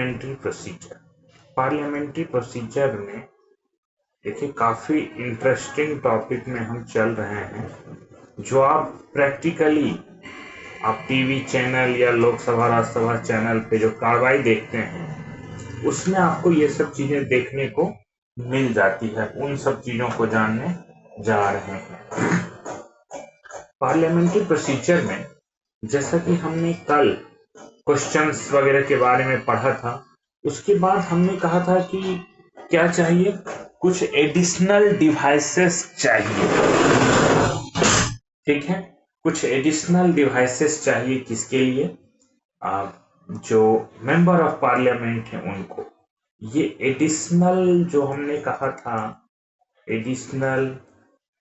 Parliamentary procedure. Parliamentary procedure में देखिए काफी इंटरेस्टिंग टॉपिक में हम चल रहे हैं, जो आप प्रैक्टिकली आप टीवी चैनल या लोकसभा राज्यसभा चैनल पे जो कार्रवाई देखते हैं उसमें आपको ये सब चीजें देखने को मिल जाती है। उन सब चीजों को जानने जा रहे हैं। पार्लियामेंट्री प्रोसीजर में जैसा कि हमने कल क्वेश्चंस वगैरह के बारे में पढ़ा था, उसके बाद हमने कहा था कि क्या चाहिए, कुछ एडिशनल डिवाइसेस चाहिए। ठीक है, कुछ एडिशनल डिवाइसेस चाहिए किसके लिए, जो मेंबर ऑफ पार्लियामेंट हैं उनको। ये एडिशनल जो हमने कहा था, एडिशनल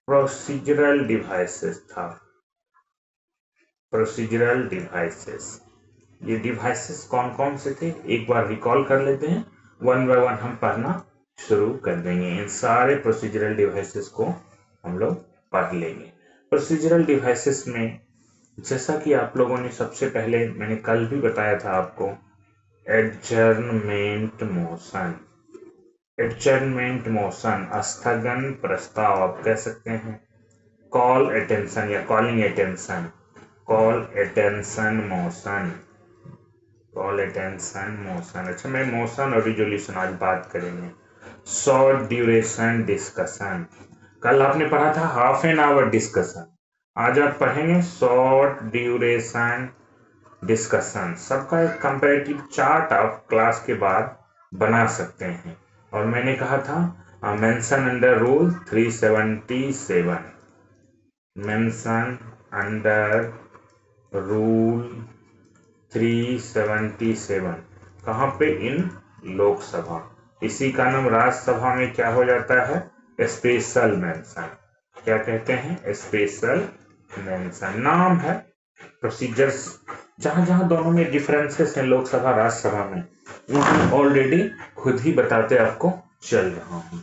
प्रोसीजरल डिवाइसेस था। प्रोसीजरल डिवाइसेस, ये डिवाइसेस कौन कौन से थे एक बार रिकॉल कर लेते हैं, वन बाय वन हम पढ़ना शुरू कर देंगे। इन सारे प्रोसीजरल डिवाइसेस को हम लोग पढ़ लेंगे। प्रोसीजरल डिवाइसेस में जैसा कि आप लोगों ने सबसे पहले, मैंने कल भी बताया था आपको, एडजर्नमेंट मोशन। एडजर्नमेंट मोशन स्थगन प्रस्ताव आप कह सकते हैं। कॉल अटेंशन या calling attention, call attention motion, call attention motion. अच्छा, मैं मोशन और रिजोल्यूशन आज बात करेंगे। शॉर्ट ड्यूरेशन डिस्कशन, कल आपने पढ़ा था हाफ एन आवर डिस्कशन, आज आप पढ़ेंगे शॉर्ट ड्यूरेशन डिस्कशन। सबका एक कंपैरेटिव चार्ट आप क्लास के बाद बना सकते हैं। और मैंने कहा था mention under rule 377, mention under rule 377 कहाँ पे, इन लोकसभा। इसी का नाम राज्यसभा में क्या हो जाता है, स्पेशल मेंशन। क्या कहते हैं, स्पेशल मेंशन नाम है। प्रोसीजर्स जहां जहां दोनों में डिफरेंसेस हैं लोकसभा राज्यसभा में, वो ऑलरेडी खुद ही बताते आपको चल रहा हूं।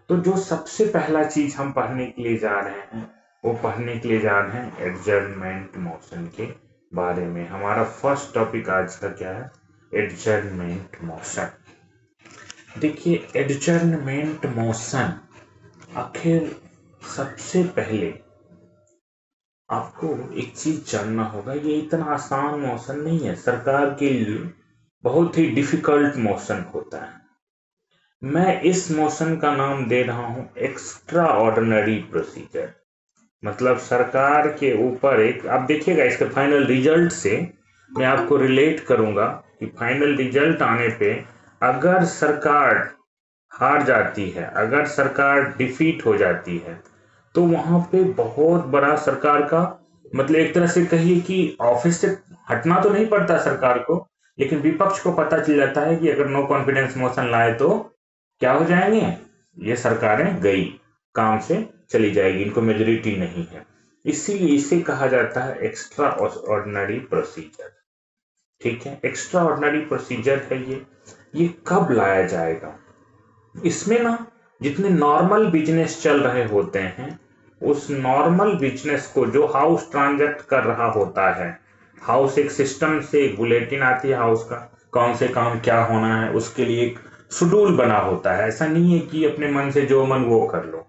तो जो सबसे पहला चीज हम पढ़ने के लिए जा रहे हैं, वो पढ़ने के लिए जा रहे हैं एडजर्नमेंट मोशन के बारे में। हमारा फर्स्ट टॉपिक आज का क्या है, एडजर्नमेंट मोशन। देखिए एडजर्नमेंट मोशन, आखिर सबसे पहले आपको एक चीज जानना होगा, ये इतना आसान मोशन नहीं है, सरकार के लिए बहुत ही डिफिकल्ट मोशन होता है। मैं इस मोशन का नाम दे रहा हूं एक्स्ट्रा ऑर्डिनरी प्रोसीजर। मतलब सरकार के ऊपर एक, आप देखिएगा इसके फाइनल रिजल्ट से मैं आपको रिलेट करूंगा कि फाइनल रिजल्ट आने पे अगर सरकार हार जाती है, अगर सरकार डिफीट हो जाती है, तो वहां पे बहुत बड़ा सरकार का, मतलब एक तरह से कहिए कि ऑफिस से हटना तो नहीं पड़ता सरकार को, लेकिन विपक्ष को पता चल जाता है कि अगर नो कॉन्फिडेंस मोशन लाए तो क्या हो जाएंगे, ये सरकारें गई, काम से चली जाएगी, इनको मेजोरिटी नहीं है। इसीलिए इसे कहा जाता है एक्स्ट्रा ऑर्डिनरी प्रोसीजर। ठीक है, एक्स्ट्रा ऑर्डिनरी प्रोसीजर है ये कब लाया जाएगा, इसमें ना जितने नॉर्मल बिजनेस चल रहे होते हैं, उस नॉर्मल बिजनेस को जो हाउस ट्रांजैक्ट कर रहा होता है, हाउस एक सिस्टम से एक बुलेटिन आती है हाउस का, कौन से काम क्या होना है, उसके लिए एक शेड्यूल बना होता है। ऐसा नहीं है कि अपने मन से जो मन वो कर लो,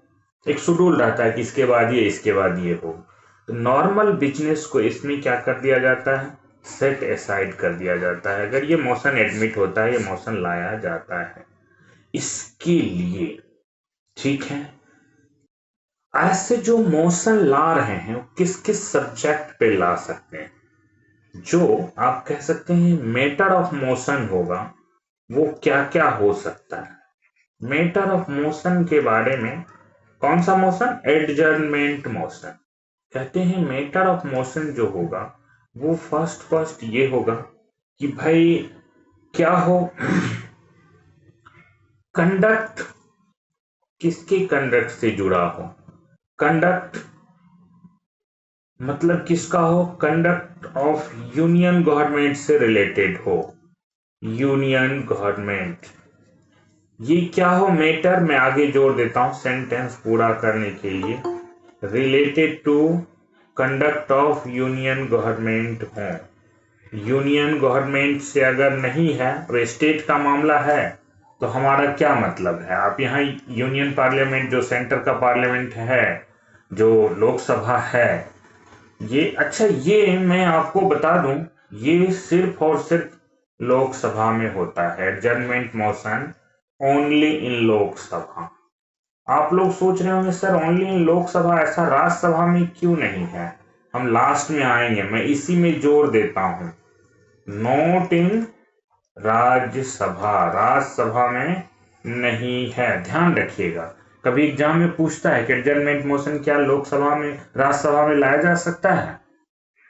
एक शेड्यूल रहता है कि इसके बाद ये, इसके बाद ये हो। तो नॉर्मल बिजनेस को इसमें क्या कर दिया जाता है, सेट एसाइड कर दिया जाता है। अगर ये मोशन एडमिट होता है, ये मोशन लाया जाता है इसके लिए। ठीक है, ऐसे जो मोशन ला रहे हैं वो किस किस सब्जेक्ट पे ला सकते हैं, जो आप कह सकते हैं मैटर ऑफ मोशन होगा, वो क्या क्या हो सकता है। मैटर ऑफ मोशन के बारे में, कौन सा मोशन, एडजर्नमेंट मोशन कहते हैं। मैटर ऑफ मोशन जो होगा वो फर्स्ट ये होगा कि भाई क्या हो, कंडक्ट किसके कंडक्ट से जुड़ा हो, कंडक्ट मतलब किसका हो, कंडक्ट ऑफ यूनियन गवर्नमेंट से रिलेटेड हो, यूनियन गवर्नमेंट। ये क्या हो, मैटर मैं आगे जोड़ देता हूं सेंटेंस पूरा करने के लिए, related to conduct of union government हो। यूनियन गवर्नमेंट से अगर नहीं है और स्टेट का मामला है तो हमारा क्या मतलब है। आप यहाँ यूनियन पार्लियामेंट जो सेंटर का पार्लियामेंट है, जो लोकसभा है, ये अच्छा ये मैं आपको बता दूं, ये सिर्फ और सिर्फ लोकसभा में होता है। Adjournment motion only in Lok Sabha. आप लोग सोच रहे होंगे सर ओनली इन लोकसभा, ऐसा राज्यसभा में क्यों नहीं है। हम लास्ट में आएंगे, मैं इसी में जोर देता हूं। नॉट इन राज्यसभा, राज्यसभा में नहीं है, ध्यान रखिएगा। कभी एग्जाम में पूछता है कि एडजर्नमेंट मोशन क्या लोकसभा में राज्यसभा में लाया जा सकता है,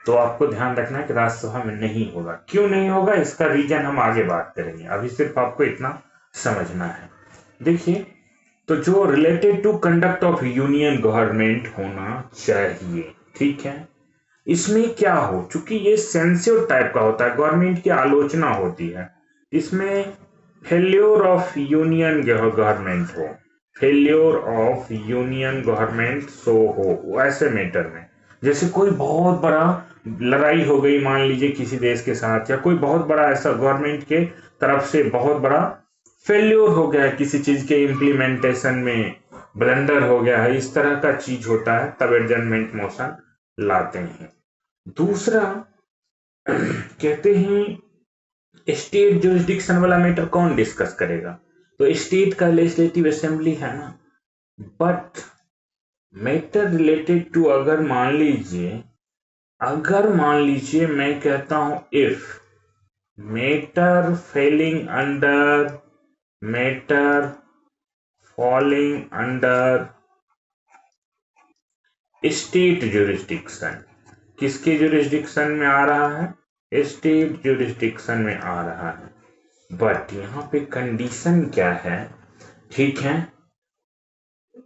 तो आपको ध्यान रखना है कि राज्यसभा में नहीं होगा। क्यों नहीं होगा इसका रीजन हम आगे बात करेंगे, अभी सिर्फ आपको इतना समझना है। देखिए, तो जो related to conduct of union government होना चाहिए, ठीक है। इसमें क्या हो, चूंकि ये सेंसिटिव टाइप का होता है, गवर्नमेंट की आलोचना होती है, इसमें फेल्योर ऑफ यूनियन गवर्नमेंट हो, failure of union government so हो, ऐसे मैटर में जैसे कोई बहुत बड़ा लड़ाई हो गई मान लीजिए किसी देश के साथ, या कोई बहुत बड़ा ऐसा गवर्नमेंट के तरफ से बहुत बड़ा फेल्योर हो गया है किसी चीज के इम्प्लीमेंटेशन में, ब्लंडर हो गया है, इस तरह का चीज होता है, तब एडजर्नमेंट मोशन लाते हैं। दूसरा कहते हैं स्टेट जुरिस्डिक्शन वाला मैटर कौन डिस्कस करेगा, तो स्टेट का लेजिस्लेटिव असेंबली है ना। बट मैटर रिलेटेड टू अगर मान लीजिए मैं कहता हूं if matter falling under state jurisdiction, किसके जुरिस्डिक्शन में आ रहा है, स्टेट जुरिस्डिक्शन में आ रहा है। बट यहाँ पे कंडीशन क्या है, ठीक है,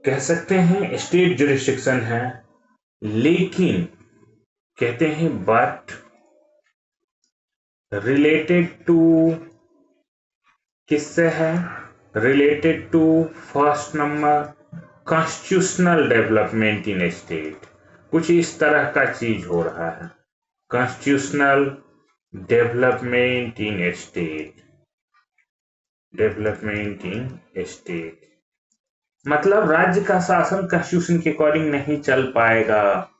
कह सकते हैं स्टेट जुरिस्डिक्शन है, लेकिन कहते हैं बट रिलेटेड टू किससे है, related to first number constitutional development in state, कुछ इस तरह का चीज हो रहा है, कॉन्स्टिट्यूशनल डेवलपमेंट इन स्टेट, मतलब राज्य का शासन कॉन्स्टिट्यूशन के अकॉर्डिंग नहीं चल पाएगा,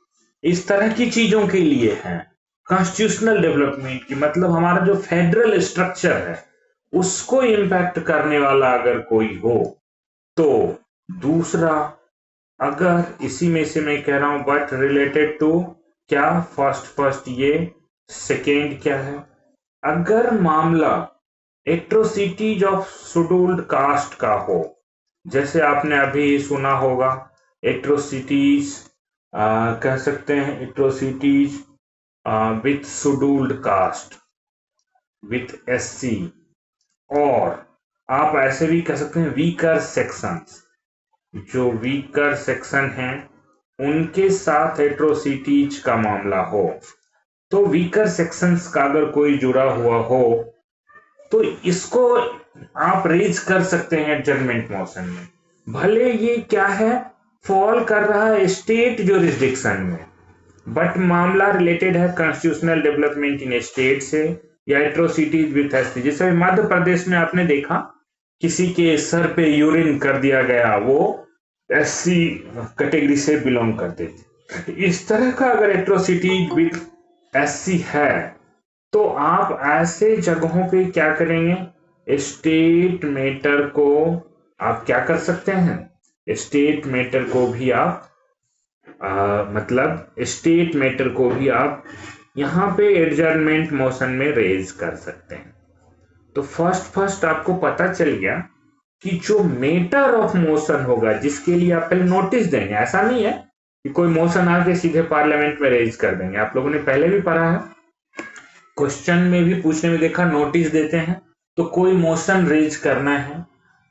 इस तरह की चीजों के लिए है। कॉन्स्टिट्यूशनल डेवलपमेंट की मतलब हमारा जो फेडरल स्ट्रक्चर है उसको इंपैक्ट करने वाला अगर कोई हो तो। दूसरा, अगर इसी में से मैं कह रहा हूं बट रिलेटेड टू क्या, फर्स्ट ये, सेकेंड क्या है, अगर मामला एट्रोसिटीज ऑफ शेड्यूल्ड कास्ट का हो, जैसे आपने अभी सुना होगा एट्रोसिटीज, कह सकते हैं atrocities with scheduled caste, with SC, और आप ऐसे भी कह सकते हैं वीकर सेक्शंस, जो वीकर सेक्शन हैं उनके साथ एट्रोसिटीज का मामला हो, तो वीकर सेक्शंस का अगर कोई जुड़ा हुआ हो तो इसको आप रेज कर सकते हैं एडजर्नमेंट मोशन में, भले ये क्या है, फॉल कर रहा है स्टेट जुरिस्डिक्शन में, बट मामला रिलेटेड है कॉन्स्टिट्यूशनल डेवलपमेंट इन स्टेट से या एट्रोसिटीज विथ एससी। जैसे मध्य प्रदेश में आपने देखा किसी के सर पे यूरिन कर दिया गया, वो एससी कैटेगरी से बिलोंग करते थे, इस तरह का अगर एट्रोसिटीज विथ एससी है तो आप ऐसे जगहों पे क्या करेंगे, स्टेट मैटर को आप क्या कर सकते हैं, स्टेट मैटर को भी आप मतलब स्टेट मैटर को भी आप यहाँ पे एडजर्नमेंट मोशन में रेज कर सकते हैं। तो फर्स्ट आपको पता चल गया कि जो मैटर ऑफ मोशन होगा जिसके लिए आप पहले नोटिस देंगे, ऐसा नहीं है कि कोई मोशन आके सीधे पार्लियामेंट में रेज कर देंगे, आप लोगों ने पहले भी पढ़ा है, क्वेश्चन में भी पूछने में देखा, नोटिस देते हैं तो कोई मोशन रेज करना है,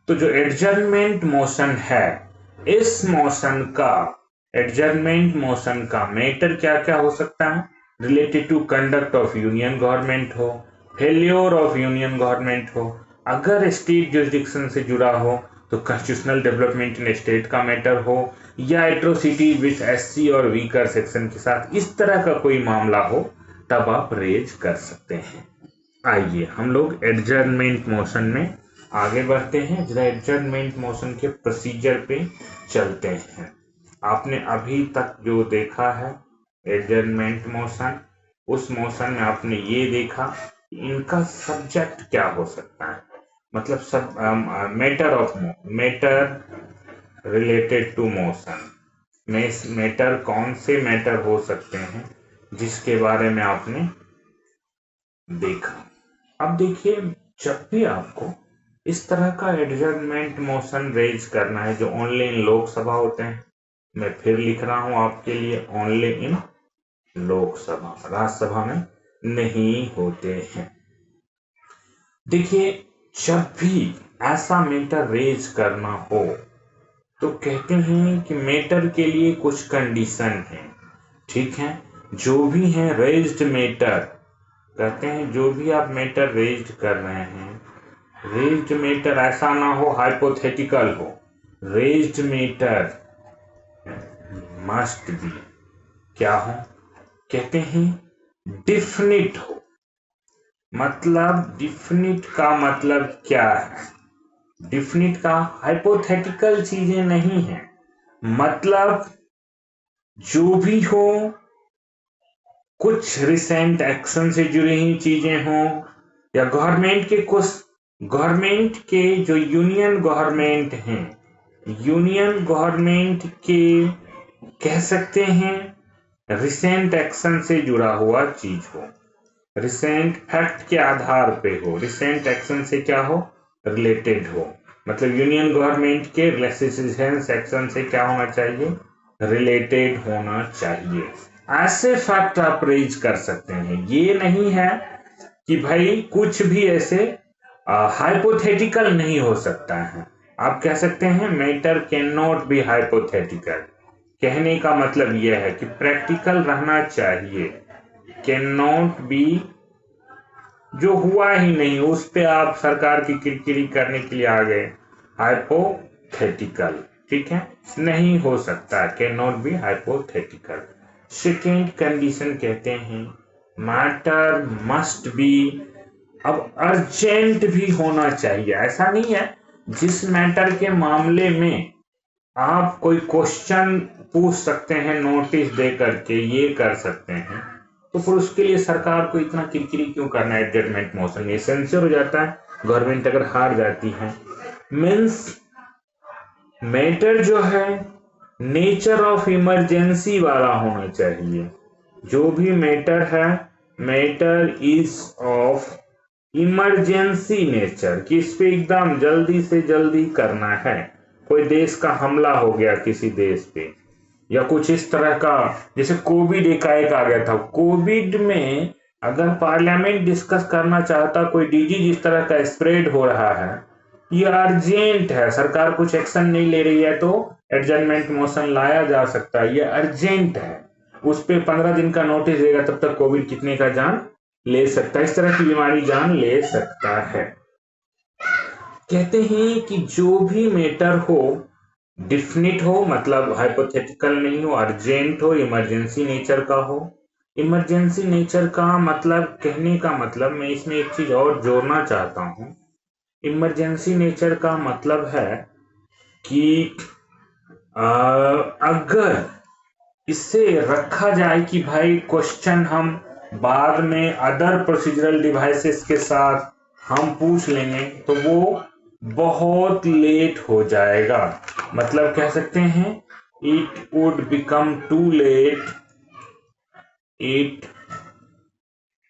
तो जो एडजर्नमेंट मोशन है इस मोशन का, एडजर्नमेंट मोशन का मैटर क्या क्या हो सकता है, related to conduct of union government हो, फेल्योर ऑफ यूनियन गवर्नमेंट हो, अगर स्टेट जुरिस्डिक्शन से जुड़ा हो तो कॉन्स्टिट्यूशनल डेवलपमेंट इन स्टेट का मैटर हो, या एट्रोसिटी विथ एससी और वीकर सेक्शन के साथ इस तरह का कोई मामला हो, तब आप रेज कर सकते हैं। आइए हम लोग एडजर्नमेंट मोशन में आगे बढ़ते हैं। जरा एडजर्नमेंट मोशन के प्रोसीजर पे चलते हैं। आपने अभी तक जो देखा है एडजर्नमेंट मोशन, उस मोशन में आपने ये देखा इनका सब्जेक्ट क्या हो सकता है, मतलब सब matter related to motion. Matter कौन से मैटर हो सकते हैं जिसके बारे में आपने देखा। अब देखिए, जब भी आपको इस तरह का एडजर्नमेंट मोशन रेज करना है जो ओनली इन लोकसभा होते हैं, मैं फिर लिख रहा हूं आपके लिए, ओनली इन लोकसभा, राज्यसभा में नहीं होते हैं। देखिए, जब भी ऐसा मैटर रेज करना हो तो कहते हैं कि मैटर के लिए कुछ कंडीशन है, ठीक है। जो भी है रेज्ड मैटर, कहते हैं जो भी आप मैटर रेज्ड कर रहे हैं, रेज्ड मैटर ऐसा ना हो हाइपोथेटिकल हो, रेज्ड मैटर मस्ट बी क्या हो, कहते हैं डिफिनिट हो। मतलब डिफिनिट का मतलब क्या है, डिफिनिट का हाइपोथेटिकल चीजें नहीं है, मतलब जो भी हो कुछ रिसेंट एक्शन से जुड़ी हुई चीजें हों, या गवर्नमेंट के जो यूनियन गवर्नमेंट हैं, यूनियन गवर्नमेंट के कह सकते हैं रिसेंट एक्शन से जुड़ा हुआ चीज हो, रिसेंट फैक्ट के आधार पे हो, रिसेंट एक्शन से क्या हो, रिलेटेड हो। मतलब यूनियन गवर्नमेंट के रिसेंट एक्शन से क्या होना चाहिए, रिलेटेड होना चाहिए। ऐसे फैक्ट आप रेज कर सकते हैं। ये नहीं है कि भाई कुछ भी ऐसे हाइपोथेटिकल नहीं हो सकता है। आप कह सकते हैं matter can not be hypothetical. कहने का मतलब यह है कि प्रैक्टिकल रहना चाहिए। कैन नॉट बी जो हुआ ही नहीं उस पे आप सरकार की किरकिरी करने के लिए आ गए, हाइपोथेटिकल, ठीक है, नहीं हो सकता, can not be hypothetical. Second condition कहते हैं मैटर मस्ट बी, अब अर्जेंट भी होना चाहिए। ऐसा नहीं है जिस मैटर के मामले में आप कोई क्वेश्चन पूछ सकते हैं नोटिस दे करके, ये कर सकते हैं, तो फिर उसके लिए सरकार को इतना किरकिरी क्यों करना है। एडजर्नमेंट मोशन ये सेंसर हो जाता है, गवर्नमेंट अगर हार जाती है। मीन्स मैटर जो है नेचर ऑफ इमरजेंसी वाला होना चाहिए। जो भी मैटर है, matter is of emergency nature, कि इस पे एकदम जल्दी से जल्दी करना है। कोई देश का हमला हो गया किसी देश पे, या कुछ इस तरह का, जैसे कोविड एकाएक आ गया था, कोविड में अगर पार्लियामेंट डिस्कस करना चाहता, कोई डिजीज इस तरह का स्प्रेड हो रहा है, ये अर्जेंट है, सरकार कुछ एक्शन नहीं ले रही है, तो एडजर्नमेंट मोशन लाया जा सकता है। ये अर्जेंट है, उस पे 15 दिन का नोटिस देगा, तब तक कोविड कितने का जान ले सकता है, इस तरह की बीमारी जान ले सकता है। कहते हैं कि जो भी मैटर हो डिफिनिट हो, मतलब हाइपोथेटिकल नहीं हो, अर्जेंट हो, इमरजेंसी नेचर का हो। इमरजेंसी नेचर का मतलब, कहने का मतलब, मैं इसमें एक चीज और जोड़ना चाहता हूं। इमरजेंसी नेचर का मतलब है कि अगर इससे रखा जाए कि भाई क्वेश्चन हम बाद में अदर प्रोसीजरल डिवाइसेस के साथ हम पूछ लेंगे, तो वो बहुत लेट हो जाएगा। मतलब कह सकते हैं it would become too late, it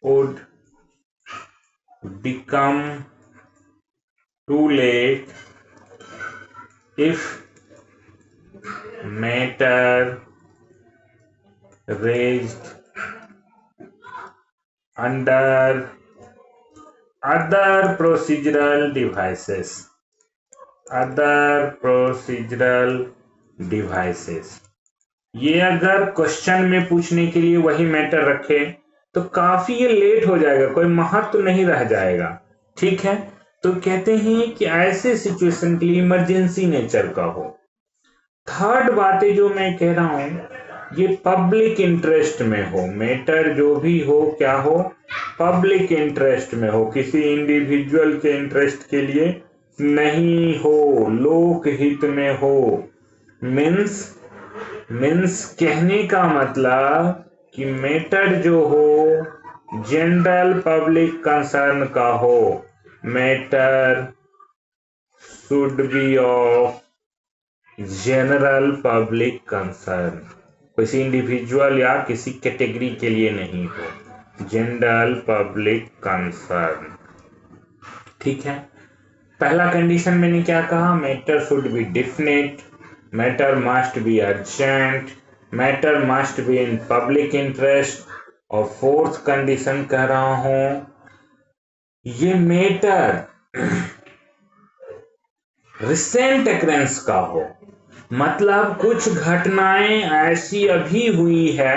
would become too late if matter raised under other procedural devices, ये अगर क्वेश्चन में पूछने के लिए वही मैटर रखे तो काफी ये लेट हो जाएगा, कोई महत्व नहीं रह जाएगा, ठीक है। तो कहते हैं कि ऐसे सिचुएशन के लिए इमरजेंसी नेचर का हो। थर्ड बातें जो मैं कह रहा हूं, ये पब्लिक इंटरेस्ट में हो, मैटर जो भी हो क्या हो, पब्लिक इंटरेस्ट में हो, किसी इंडिविजुअल के इंटरेस्ट के लिए नहीं हो, लोक हित में हो। मीन्स कहने का मतलब कि मैटर जो हो जनरल पब्लिक कंसर्न का हो। Matter should be of general public concern, किसी इंडिविजुअल या किसी कैटेगरी के लिए नहीं हो, जनरल पब्लिक कंसर्न। ठीक है, पहला कंडीशन मैंने क्या कहा, matter should be definite, matter must be urgent, matter must be in public interest. और फोर्थ कंडीशन कह रहा हूं, ये मैटर रिसेंट अक्रेंस का हो, मतलब कुछ घटनाएं ऐसी अभी हुई है।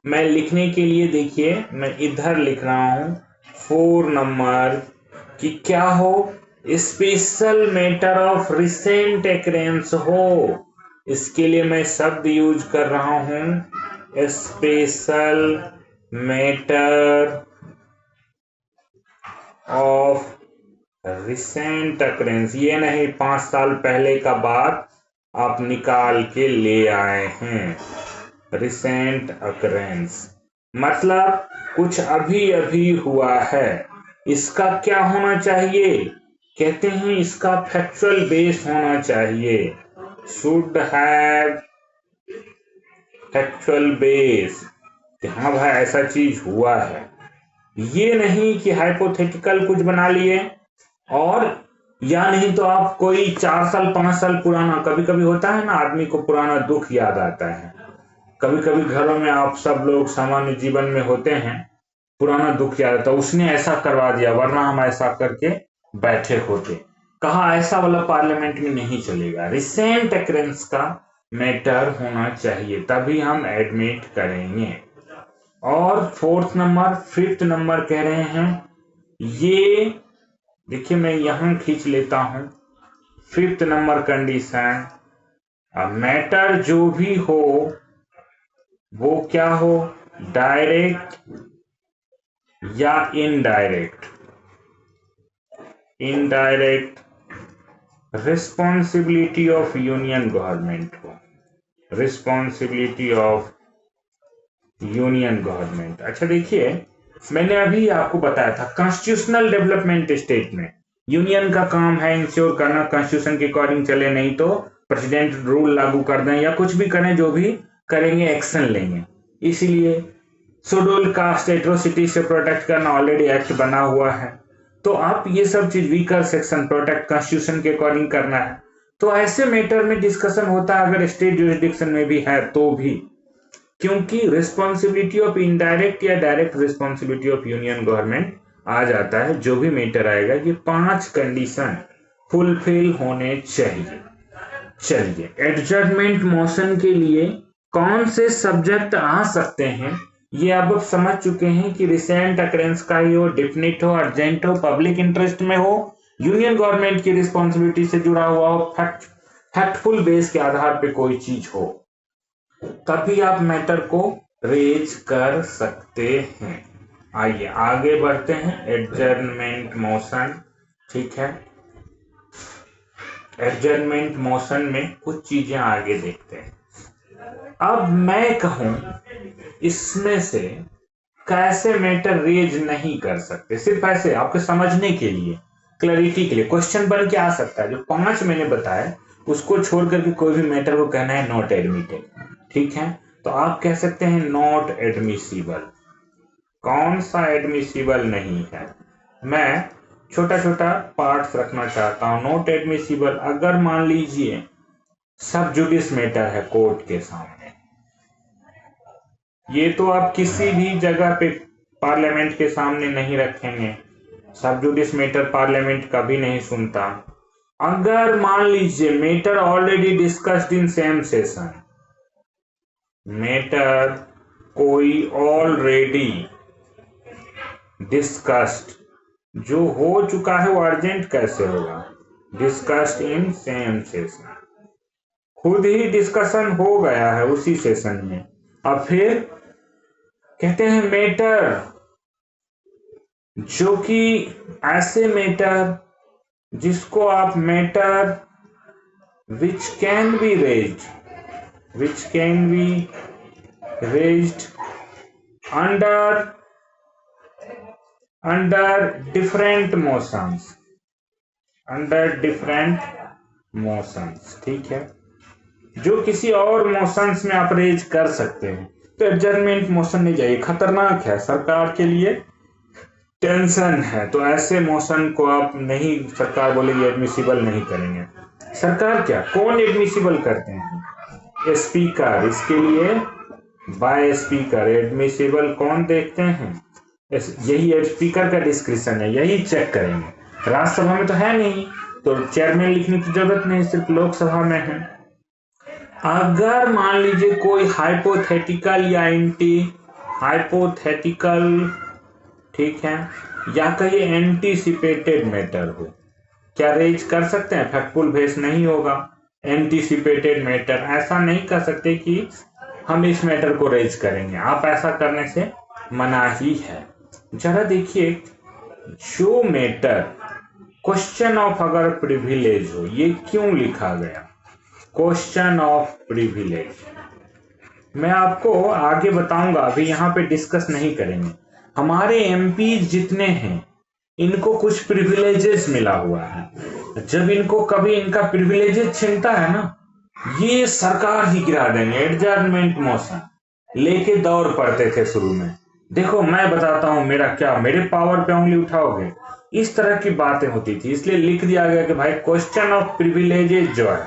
मैं लिखने के लिए देखिए मैं इधर लिख रहा हूं 4 नंबर कि क्या हो, special matter of recent occurrence हो। इसके लिए मैं शब्द यूज कर रहा हूं special matter of recent occurrence. ये नहीं 5 साल पहले का बात आप निकाल के ले आए हैं। रिसेंट अक्रेंस मतलब कुछ अभी अभी हुआ है। इसका क्या होना चाहिए, कहते हैं इसका फैक्चुअल बेस होना चाहिए, शुड हैव फैक्चुअल बेस। हाँ भाई ऐसा चीज हुआ है, ये नहीं कि हाइपोथेटिकल कुछ बना लिए। और या नहीं तो आप कोई 4 साल 5 साल पुराना, कभी कभी होता है ना आदमी को पुराना दुख याद आता है, कभी कभी घरों में आप सब लोग सामान्य जीवन में होते हैं, पुराना दुख याद आता, उसने ऐसा करवा दिया वरना हम ऐसा करके बैठे होते। कहा ऐसा वाला पार्लियामेंट में नहीं चलेगा, रिसेंट अक्रेंस का मैटर होना चाहिए तभी हम एडमिट करेंगे। और फोर्थ नंबर, फिफ्थ नंबर कह रहे हैं, ये देखिए मैं यहां खींच लेता हूं, फिफ्थ नंबर कंडीशन, मैटर जो भी हो वो क्या हो, डायरेक्ट या indirect, indirect responsibility of union government हो, रिस्पॉन्सिबिलिटी ऑफ यूनियन गवर्नमेंट। अच्छा देखिए मैंने अभी आपको बताया था कॉन्स्टिट्यूशनल डेवलपमेंट स्टेट में यूनियन का काम है इंश्योर करना कॉन्स्टिट्यूशन के अकॉर्डिंग चले, नहीं तो प्रेसिडेंट रूल लागू कर दें या कुछ भी करें, जो भी करेंगे एक्शन लेंगे। इसीलिए शेड्यूल कास्ट एट्रोसिटी से प्रोटेक्ट करना ऑलरेडी एक्ट बना हुआ है, तो आप ये सब चीज वीकर सेक्शन प्रोटेक्ट कॉन्स्टिट्यूशन के अकॉर्डिंग करना है। तो ऐसे मैटर में डिस्कशन होता है अगर स्टेट जुरिस्डिक्शन में भी है तो भी, क्योंकि रिस्पॉन्सिबिलिटी ऑफ इनडायरेक्ट या direct responsibility of union government आ जाता है। जो भी मैटर आएगा ये 5 कंडीशन फुलफिल होने चाहिए। चलिए एडजर्नमेंट मोशन के लिए कौन से सब्जेक्ट आ सकते हैं ये अब समझ चुके हैं कि रिसेंट अक्रेंस का ही हो, डेफिनेट हो, अर्जेंट हो, पब्लिक इंटरेस्ट में हो, यूनियन गवर्नमेंट की रिस्पॉन्सिबिलिटी से जुड़ा हुआ हो, फैक्टफुल बेस के आधार पे कोई चीज हो, तभी आप मैटर को रेज कर सकते हैं। आइए आगे बढ़ते हैं, एडजर्नमेंट मोशन। ठीक है, एडजर्नमेंट मोशन में कुछ चीजें आगे देखते हैं। अब मैं कहूं इसमें से कैसे मैटर रेज नहीं कर सकते, सिर्फ ऐसे आपके समझने के लिए, क्लैरिटी के लिए क्वेश्चन बन के आ सकता है। जो 5 मैंने बताया उसको छोड़ करके कोई भी मैटर को कहना है नॉट एडमिटेड, ठीक है, तो आप कह सकते हैं नॉट एडमिसिबल। कौन सा एडमिसिबल नहीं है, मैं छोटा छोटा पार्ट्स रखना चाहता हूं। नॉट एडमिसिबल अगर मान लीजिए सब जुडिस मैटर है कोर्ट के सामने, ये तो आप किसी भी जगह पे पार्लियामेंट के सामने नहीं रखेंगे, सब जुडिस मैटर पार्लियामेंट कभी नहीं सुनता। अगर मान लीजिए matter already discussed in same session, matter कोई ऑलरेडी डिस्कस्ड, जो हो चुका है वो अर्जेंट कैसे होगा, डिस्कस्ड इन सेम सेशन, खुद ही डिस्कशन हो गया है उसी सेशन में, अब फिर कहते हैं मैटर, जो कि ऐसे मैटर जिसको आप matter which can be raised under different motions, ठीक है, जो किसी और मोशंस में आप रेज कर सकते हैं। तो एडजर्नमेंट मोशन नहीं चाहिए, खतरनाक है, सरकार के लिए टेंशन है। तो ऐसे मोशन को आप नहीं, सरकार बोलेगी एडमिसिबल नहीं करेंगे। सरकार क्या, कौन एडमिसिबल करते हैं? स्पीकर। इसके लिए बाय स्पीकर एडमिसिबल कौन देखते हैं? यही स्पीकर का डिस्क्रिप्शन है, यही चेक करेंगे। राज्यसभा में तो है नहीं, तो चेयरमैन लिखने की जरूरत नहीं, सिर्फ लोकसभा में है। अगर मान लीजिए कोई हाइपोथेटिकल या एंटी हाइपोथेटिकल, ठीक है, या कहीं एंटीसिपेटेड मैटर हो, क्या रेज कर सकते हैं? फैक्टफुल बेस नहीं होगा। एंटीसिपेटेड मैटर, ऐसा नहीं कर सकते कि हम इस मैटर को रेज करेंगे, आप ऐसा करने से मना ही है। जरा देखिए, जो मैटर क्वेश्चन ऑफ अगर प्रिविलेज हो, ये क्यों लिखा गया क्वेश्चन ऑफ प्रिविलेज? मैं आपको आगे बताऊंगा, अभी यहाँ पे डिस्कस नहीं करेंगे। हमारे एमपी जितने हैं, इनको कुछ प्रिविलेजेस मिला हुआ है। जब इनको कभी इनका प्रिविलेजेस छिनता है ना, ये सरकार ही गिरा देंगे। एडजर्नमेंट मोशन लेके दौड़ पड़ते थे शुरू में। देखो मैं बताता हूं मेरा क्या, मेरे पावर पे उंगली उठाओगे, इस तरह की बातें होती थी। इसलिए लिख दिया गया कि भाई क्वेश्चन ऑफ प्रिविलेजेस जो है,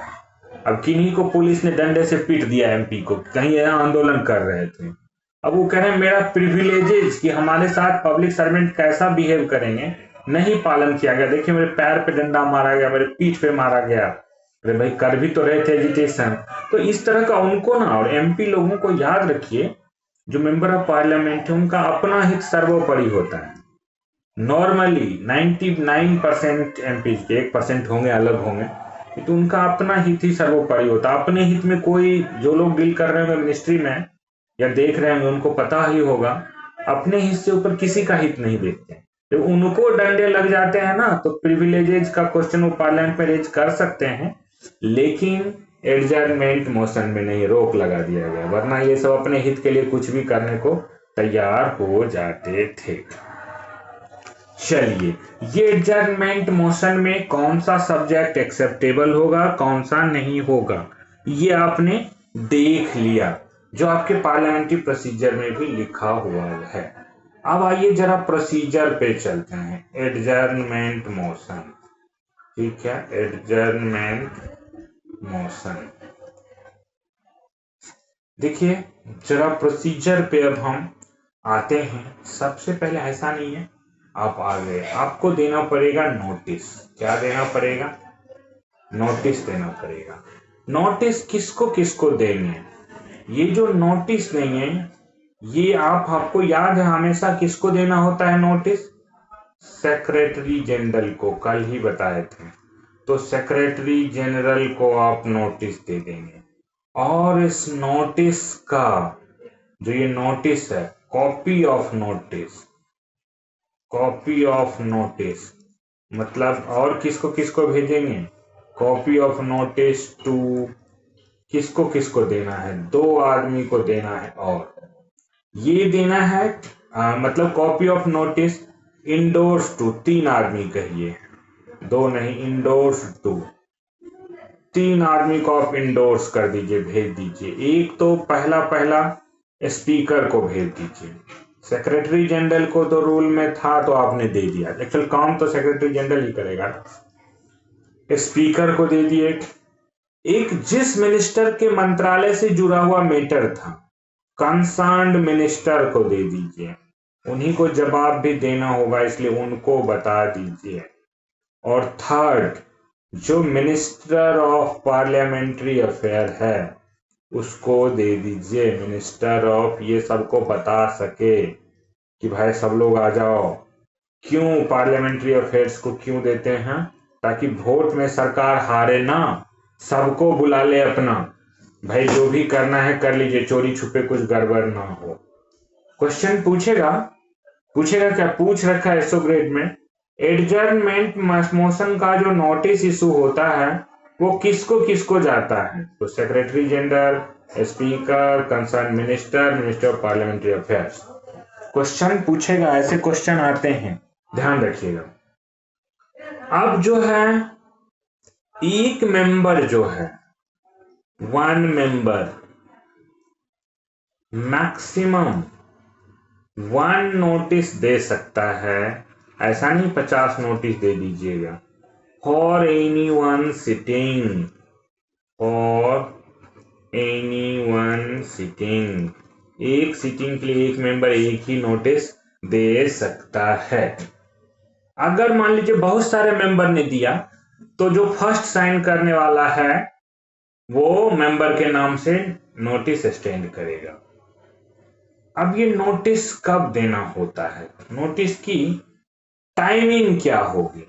अब किन्हीं को पुलिस ने डंडे से पीट दिया एमपी को, कहीं यहाँ आंदोलन कर रहे थे। अब वो कह रहे हैं मेरा प्रिविलेजेस कि हमारे साथ पब्लिक सर्वेंट कैसा बिहेव करेंगे, नहीं पालन किया गया। देखिए मेरे पैर पे डंडा मारा गया, मेरे पीठ पे मारा गया। अरे भाई कर भी तो रहे थे एजिटेशन। तो इस तरह का उनको ना, और एमपी लोगों को याद रखिए, जो मेंबर ऑफ पार्लियामेंट है उनका अपना हित सर्वोपरि होता है। नॉर्मली 99% एमपी के 1% होंगे अलग होंगे, तो उनका अपना हित ही सर्वोपरि होता है। अपने हित में कोई, जो लोग डील कर रहे होंगे मिनिस्ट्री में या देख रहे होंगे, उनको पता ही होगा, अपने हित से ऊपर किसी का हित नहीं देखते। जब उनको डंडे लग जाते हैं ना, तो प्रिविलेजेस का क्वेश्चन वो पार्लियामेंट में रेज कर सकते हैं, लेकिन एडजर्नमेंट मोशन में नहीं, रोक लगा दिया गया, वरना ये सब अपने हित के लिए कुछ भी करने को तैयार हो जाते थे। चलिए, ये एडजर्नमेंट मोशन में कौन सा सब्जेक्ट एक्सेप्टेबल होगा, कौन सा नहीं होगा, ये आपने देख लिया, जो आपके पार्लियामेंट्री प्रोसीजर में भी लिखा हुआ है। अब आइए जरा प्रोसीजर पे चलते हैं। एडजर्नमेंट मोशन, ठीक है, एडजर्नमेंट मोशन। देखिए जरा प्रोसीजर पे अब हम आते हैं। सबसे पहले ऐसा नहीं है आप आ गए, आपको देना पड़ेगा नोटिस। क्या देना पड़ेगा? नोटिस देना पड़ेगा। नोटिस किसको किसको देंगे? ये जो नोटिस नहीं है, ये आपको याद है हमेशा किसको देना होता है नोटिस? सेक्रेटरी जनरल को, कल ही बताए थे। तो सेक्रेटरी जनरल को आप नोटिस दे देंगे, और इस नोटिस का, जो ये नोटिस है, copy of notice, copy of notice मतलब, और किसको किसको भेजेंगे? कॉपी ऑफ नोटिस टू, किसको किसको देना है? 2 आदमी को देना है, और ये देना है मतलब copy of notice endorse to, 3 आदमी कहिए, 2 नहीं, इंडोर्स टू, 3 आदमी को आप इंडोर्स कर दीजिए, भेज दीजिए। एक तो पहला स्पीकर को भेज दीजिए। सेक्रेटरी जनरल को तो रूल में था तो आपने दे दिया, एक्चुअल काम तो सेक्रेटरी जनरल ही करेगा। स्पीकर को दे दिए। एक जिस मिनिस्टर के मंत्रालय से जुड़ा हुआ मैटर था, कंसर्न्ड मिनिस्टर को दे दीजिए, उन्हीं को जवाब भी देना होगा, इसलिए उनको बता दीजिए। और थर्ड, जो मिनिस्टर ऑफ पार्लियामेंट्री अफेयर है उसको दे दीजिए। मिनिस्टर ऑफ, ये सबको बता सके कि भाई सब लोग आ जाओ। क्यों पार्लियामेंट्री अफेयर्स को क्यों देते हैं? ताकि वोट में सरकार हारे ना, सबको बुला ले अपना, भाई जो भी करना है कर लीजिए, चोरी छुपे कुछ गड़बड़ ना हो। क्वेश्चन पूछेगा क्या पूछ रखा है 100 ग्रेड में, एडजर्नमेंट मोशन का जो नोटिस इशू होता है वो किसको किसको जाता है? तो secretary general, speaker, concern minister, minister of parliamentary affairs. Question पूछेगा, ऐसे क्वेश्चन आते हैं, ध्यान रखिएगा। अब जो है एक मेंबर जो है, वन मेंबर मैक्सिमम 1 नोटिस दे सकता है, ऐसा नहीं 50 नोटिस दे दीजिएगा। फॉर एनी वन सिटिंग, एक सिटिंग के लिए एक मेंबर एक ही नोटिस दे सकता है। अगर मान लीजिए बहुत सारे मेंबर ने दिया तो जो फर्स्ट साइन करने वाला है वो मेंबर के नाम से नोटिस स्टैंड करेगा। अब ये नोटिस कब देना होता है, नोटिस की टाइमिंग क्या होगी,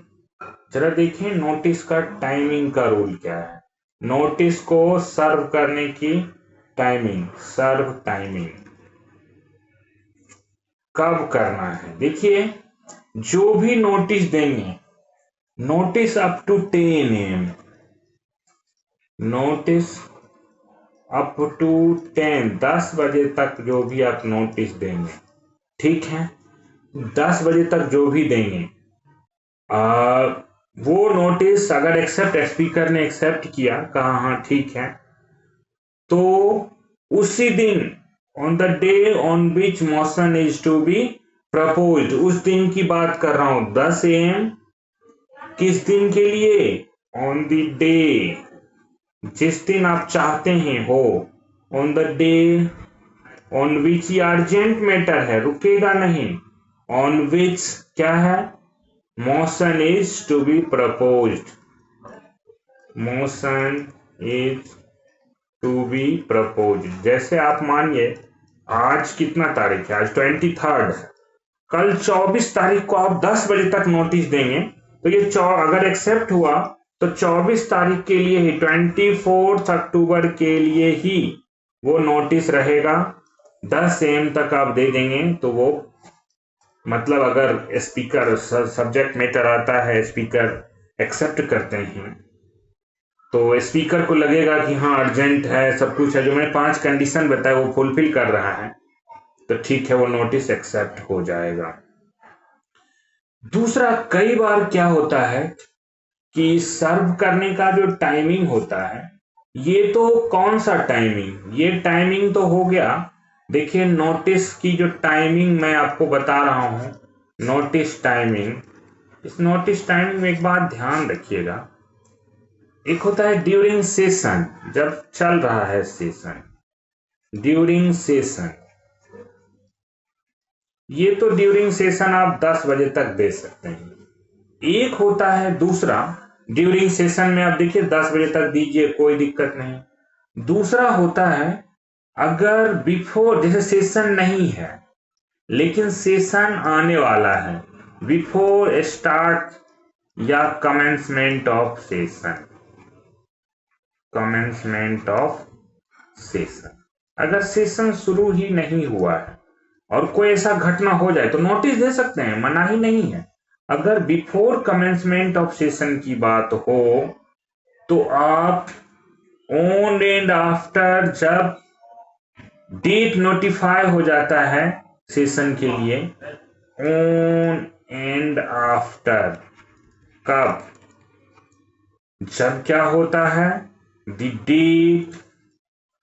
जरा देखिए नोटिस का टाइमिंग का रूल क्या है। नोटिस को सर्व करने की टाइमिंग, सर्व टाइमिंग कब करना है? देखिए जो भी नोटिस देंगे, notice up to 10 AM, notice up to 10 बजे तक जो भी आप नोटिस देंगे, ठीक है, 10 बजे तक जो भी देंगे, वो नोटिस अगर एक्सेप्ट, स्पीकर ने एक्सेप्ट किया, कहा हाँ ठीक है, तो उसी दिन on the day on which motion is to be proposed, उस दिन की बात कर रहा हूं 10 AM, किस दिन के लिए? ऑन द डे, जिस दिन आप चाहते हैं हो, ऑन द डे ऑन विच, ये अर्जेंट मैटर है, रुकेगा नहीं, ऑन विच क्या है? Motion is to be proposed, motion is to be proposed. जैसे आप मानिए आज कितना तारीख है, आज 23rd है, कल 24 तारीख को आप 10 बजे तक नोटिस देंगे, तो ये अगर एक्सेप्ट हुआ तो 24 तारीख के लिए ही, 24 अक्टूबर के लिए ही वो नोटिस रहेगा। 10 AM तक आप दे देंगे तो वो मतलब अगर स्पीकर, सब्जेक्ट मैटर आता है, स्पीकर एक्सेप्ट करते हैं तो स्पीकर को लगेगा कि हाँ अर्जेंट है, सब कुछ है, जो मैंने 5 कंडीशन बताया वो फुलफिल कर रहा है, तो ठीक है वो नोटिस एक्सेप्ट हो जाएगा। दूसरा, कई बार क्या होता है कि सर्व करने का जो टाइमिंग होता है, ये तो कौन सा टाइमिंग, ये टाइमिंग तो हो गया, देखिए नोटिस की जो टाइमिंग मैं आपको बता रहा हूं, नोटिस टाइमिंग। इस नोटिस टाइमिंग में एक बात ध्यान रखिएगा, एक होता है ड्यूरिंग सेशन, जब चल रहा है सेशन, ड्यूरिंग सेशन, ये तो ड्यूरिंग सेशन आप 10 बजे तक दे सकते हैं। एक होता है दूसरा, ड्यूरिंग सेशन में आप देखिए 10 बजे तक दीजिए, कोई दिक्कत नहीं। दूसरा होता है अगर बिफोर, जैसे सेशन नहीं है लेकिन सेशन आने वाला है, बिफोर स्टार्ट या commencement of session, commencement of session, अगर सेशन शुरू ही नहीं हुआ है और कोई ऐसा घटना हो जाए तो नोटिस दे सकते हैं, मना ही नहीं है। अगर बिफोर कमेंसमेंट ऑफ सेशन की बात हो तो आप ऑन एंड आफ्टर, जब डेट नोटिफाई हो जाता है सेशन के लिए, ऑन एंड आफ्टर, कब? जब क्या होता है, द डेट,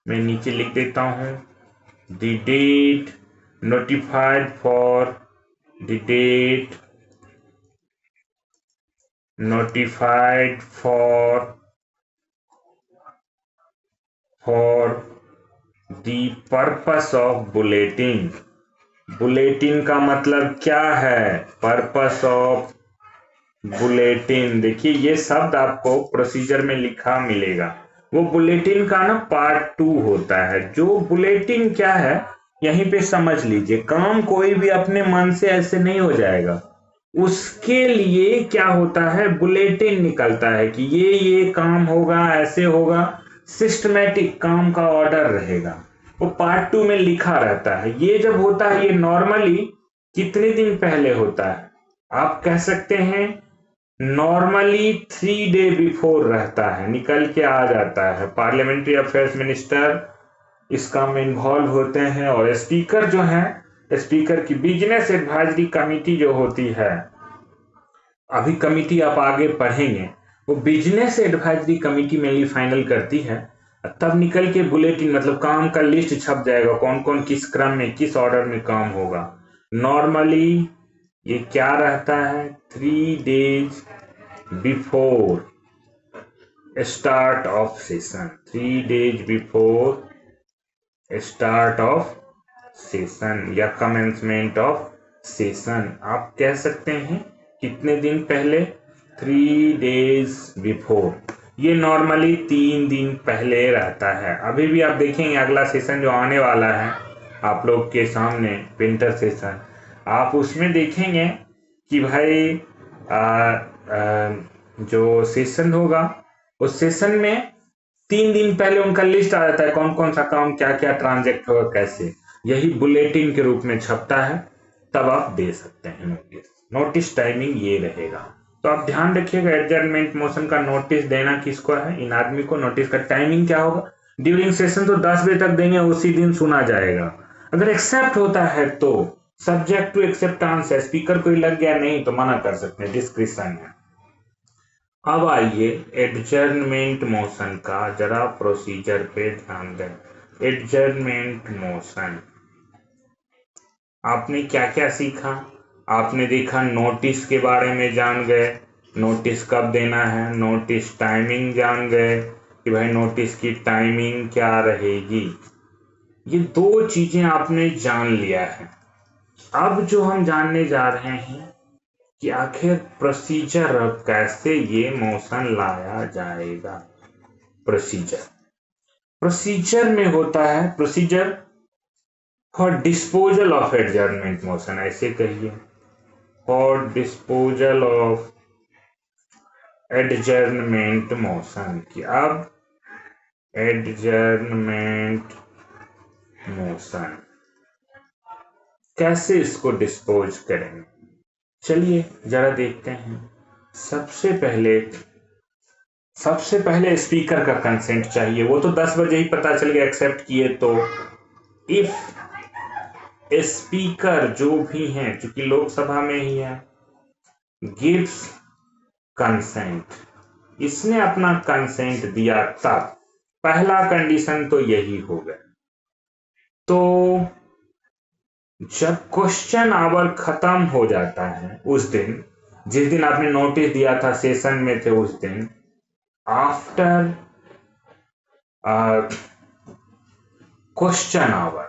मैं नीचे लिख देता हूं, the date notified for, the date notified for the purpose of bulletin। Bulletin का मतलब क्या है? पर्पस ऑफ बुलेटिन, देखिए ये शब्द आपको प्रोसीजर में लिखा मिलेगा, वो बुलेटिन का ना पार्ट 2 होता है। जो बुलेटिन क्या है यहीं पे समझ लीजिए, काम कोई भी अपने मन से ऐसे नहीं हो जाएगा, उसके लिए क्या होता है बुलेटिन निकलता है कि ये काम होगा, ऐसे होगा, सिस्टमैटिक काम का ऑर्डर रहेगा, वो पार्ट 2 में लिखा रहता है। ये जब होता है, ये नॉर्मली कितने दिन पहले होता है, आप कह सकते हैं नॉर्मली 3 डे बिफोर रहता है, निकल के आ जाता है। पार्लियामेंट्री अफेयर्स मिनिस्टर इस काम में इन्वॉल्व होते हैं, और स्पीकर जो है, स्पीकर की बिजनेस एडवाइजरी कमेटी जो होती है, अभी कमेटी आप आगे पढ़ेंगे, वो business advisory committee mainly final करती है। तब निकल के बुलेटिन मतलब काम का लिस्ट छप जाएगा, कौन कौन किस क्रम में किस ऑर्डर में काम होगा। नॉर्मली ये क्या रहता है, 3 days before start of session, 3 days before start of session या कमेंसमेंट ऑफ सेशन। आप कह सकते हैं कितने दिन पहले, 3 डेज बिफोर। ये नॉर्मली 3 दिन पहले रहता है। अभी भी आप देखेंगे अगला सेशन जो आने वाला है आप लोग के सामने, विंटर सेशन, आप उसमें देखेंगे कि भाई जो सेशन होगा उस सेशन में 3 दिन पहले उनका लिस्ट आ जाता है, कौन कौन सा काम क्या क्या ट्रांजेक्ट होगा कैसे। यही बुलेटिन के रूप में छपता है, तब आप दे सकते हैं नोटिस। नोटिस टाइमिंग ये रहेगा, तो आप ध्यान रखिएगा एडजर्नमेंट मोशन का नोटिस देना किसको है, इन आदमी को। नोटिस का टाइमिंग क्या होगा, ड्यूरिंग सेशन तो 10 बजे तक देंगे, उसी दिन सुना जाएगा। अगर एक्सेप्ट होता है तो सब्जेक्ट टू एक्सेप्टेंस है, स्पीकर कोई लग गया नहीं तो मना कर सकते हैं, डिस्क्रिप्शन है। अब आइए एडजर्नमेंट मोशन का जरा प्रोसीजर पे ध्यान दें। एडजर्नमेंट मोशन आपने क्या क्या सीखा, आपने देखा नोटिस के बारे में जान गए, नोटिस कब देना है, नोटिस टाइमिंग जान गए कि भाई नोटिस की टाइमिंग क्या रहेगी। ये 2 चीजें आपने जान लिया है। अब जो हम जानने जा रहे हैं कि आखिर प्रोसीजर कैसे ये मोशन लाया जाएगा। प्रोसीजर में होता है, procedure for disposal of adjournment motion, ऐसे कहिए, for disposal of adjournment motion. कि अब एडजर्नमेंट मोशन कैसे इसको डिस्पोज करेंगे, चलिए जरा देखते हैं। सबसे पहले स्पीकर का कंसेंट चाहिए, वो तो 10 बजे ही पता चल गया एक्सेप्ट किए तो। इफ स्पीकर जो भी हैं, चूंकि लोकसभा में ही है, गिव्स कंसेंट, इसने अपना कंसेंट दिया, तब पहला कंडीशन तो यही हो गया। तो जब क्वेश्चन आवर खत्म हो जाता है उस दिन, जिस दिन आपने नोटिस दिया था सेशन में थे उस दिन, आफ्टर क्वेश्चन आवर,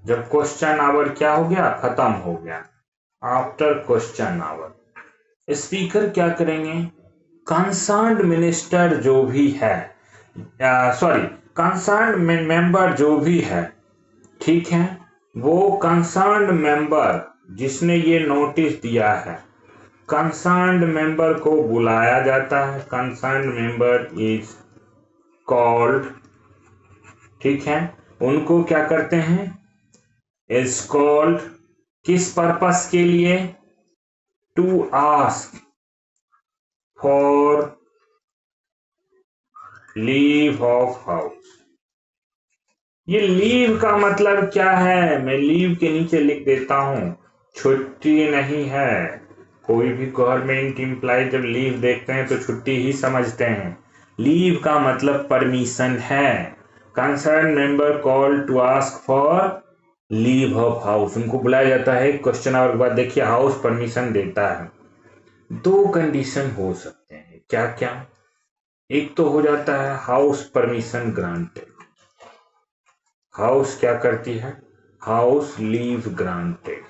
जब क्वेश्चन आवर क्या हो गया, खत्म हो गया, आफ्टर क्वेश्चन आवर स्पीकर क्या करेंगे, कंसर्न्ड मिनिस्टर जो भी है, सॉरी कंसर्न्ड मेंबर जो भी है, ठीक है, वो कंसर्न्ड मेंबर जिसने ये नोटिस दिया है, कंसर्न्ड मेंबर को बुलाया जाता है। कंसर्न्ड मेंबर इज कॉल्ड, ठीक है, उनको क्या करते हैं, इज कॉल्ड, किस पर्पस के लिए, to ask for leave of house. ये लीव का मतलब क्या है, मैं लीव के नीचे लिख देता हूं, छुट्टी नहीं है। कोई भी गवर्नमेंट एम्प्लॉय जब लीव देखते हैं तो छुट्टी ही समझते हैं। लीव का मतलब परमिशन है। Concern member call to ask for leave of house, उनको बुलाया जाता है क्वेश्चन आवर के बाद। देखिए हाउस परमिशन देता है। 2 कंडीशन हो सकते हैं, क्या क्या, एक तो हो जाता है हाउस परमिशन ग्रांटेड, हाउस क्या करती है, हाउस लीव ग्रांटेड,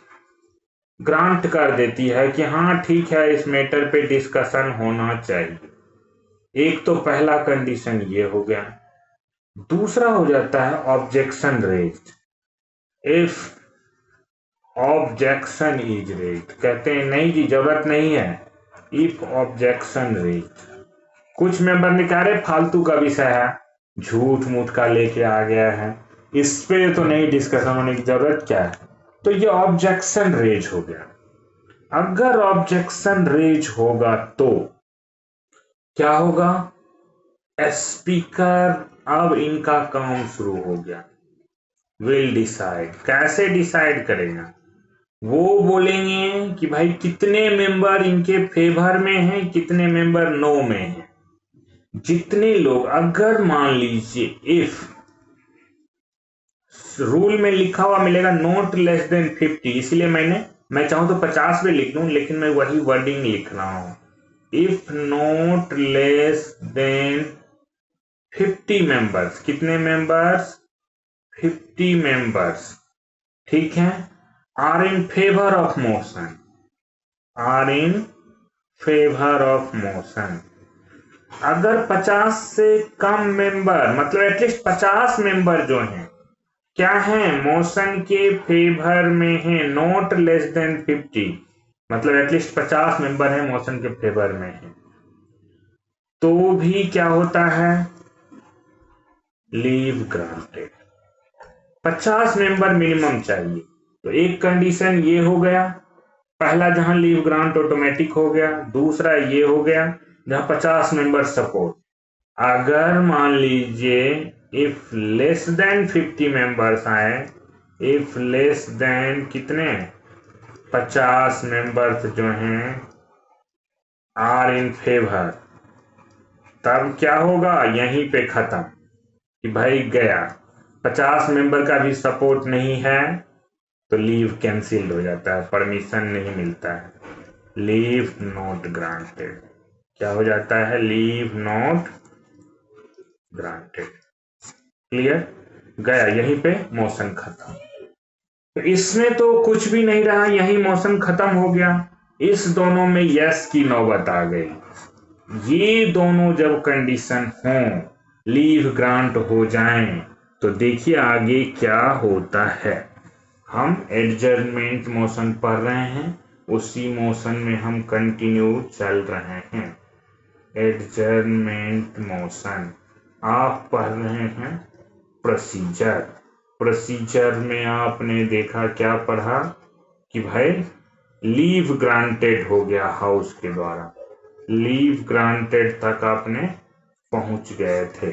ग्रांट कर देती है कि हाँ ठीक है इस मैटर पे डिस्कशन होना चाहिए। एक तो पहला कंडीशन ये हो गया। दूसरा हो जाता है objection raised, if objection is raised, कहते हैं नहीं जी जरूरत नहीं है, इफ ऑब्जेक्शन रेज्ड, कुछ मेंबर ने कहा रे फालतू का विषय है, झूठ मूठ का लेके आ गया है, इस पे तो नहीं डिस्कशन होने की जरूरत क्या है। तो ये ऑब्जेक्शन रेज हो गया। अगर ऑब्जेक्शन रेज होगा तो क्या होगा, स्पीकर अब इनका काम शुरू हो गया, विल डिसाइड। कैसे डिसाइड करेगा, वो बोलेंगे कि भाई कितने मेंबर इनके फेवर में हैं, कितने मेंबर नो में हैं। जितने लोग, अगर मान लीजिए इफ रूल में लिखा हुआ मिलेगा नॉट लेस देन 50, इसलिए मैं चाहूं तो 50 भी लिख लूं, लेकिन मैं वही वर्डिंग लिख रहा हूं, if not less than 50 members. कितने मेंबर्स, 50 मेंबर्स, ठीक है, are in favour of motion, are in favour of motion. अगर 50 से कम मेंबर, मतलब एटलीस्ट 50 मेंबर जो हैं क्या है, मोशन के फेवर में है, नॉट लेस देन 50, मतलब एटलीस्ट 50 मेंबर है मोशन के फेवर में है, तो भी क्या होता है, लीव ग्रांटेड। 50 मेंबर मिनिमम चाहिए, तो एक कंडीशन ये हो गया, पहला जहां लीव ग्रांट ऑटोमेटिक हो गया, दूसरा ये हो गया जहां 50 मेंबर सपोर्ट। अगर मान लीजिए इफ लेस देन 50 मेंबर्स आए, इफ लेस देन कितने, 50 मेंबर्स जो हैं आर इन फेवर, तब क्या होगा, यहीं पे खत्म कि भाई गया, 50 मेंबर का भी सपोर्ट नहीं है तो लीव कैंसिल हो जाता है, परमिशन नहीं मिलता है, लीव नॉट ग्रांटेड। क्या हो जाता है, लीव नॉट ग्रांटेड। क्लियर, गया, यहीं पे मोशन खत्म। तो इसमें तो कुछ भी नहीं रहा, यही मोशन खत्म हो गया। इस दोनों में यस की नौबत आ गई। ये दोनों जब कंडीशन हो, लीव ग्रांट हो जाएं, तो देखिए आगे क्या होता है। हम एडजर्नमेंट मोशन पढ़ रहे हैं, उसी मोशन में हम कंटिन्यू चल रहे हैं। एडजर्नमेंट मोशन, आप पढ़ रहे हैं प्रोसीजर। प्रोसीजर में आपने देखा, क्या पढ़ा कि भाई लीव ग्रांटेड हो गया हाउस के द्वारा, लीव ग्रांटेड तक आपने पहुंच गए थे।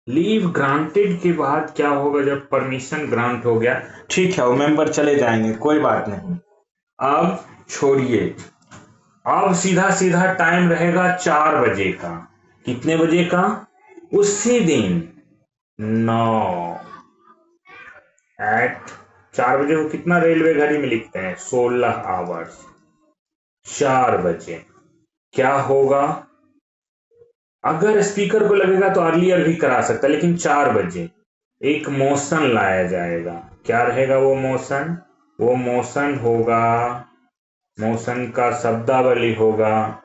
लीव ग्रांटेड के बाद क्या होगा, जब परमिशन ग्रांट हो गया, ठीक है वो मेंबर चले जाएंगे, कोई बात नहीं, अब छोड़िए, अब सीधा सीधा टाइम रहेगा 4 बजे का। कितने बजे का, उसी दिन 9 एट 4 बजे को कितना रेलवे घड़ी में लिखते हैं, 16 आवर्स, 4 बजे क्या होगा। अगर स्पीकर को लगेगा तो अर्लियर भी करा सकता है, लेकिन 4 बजे एक मोशन लाया जाएगा। क्या रहेगा वो मोशन, वो मोशन होगा, मोशन का शब्दावली होगा,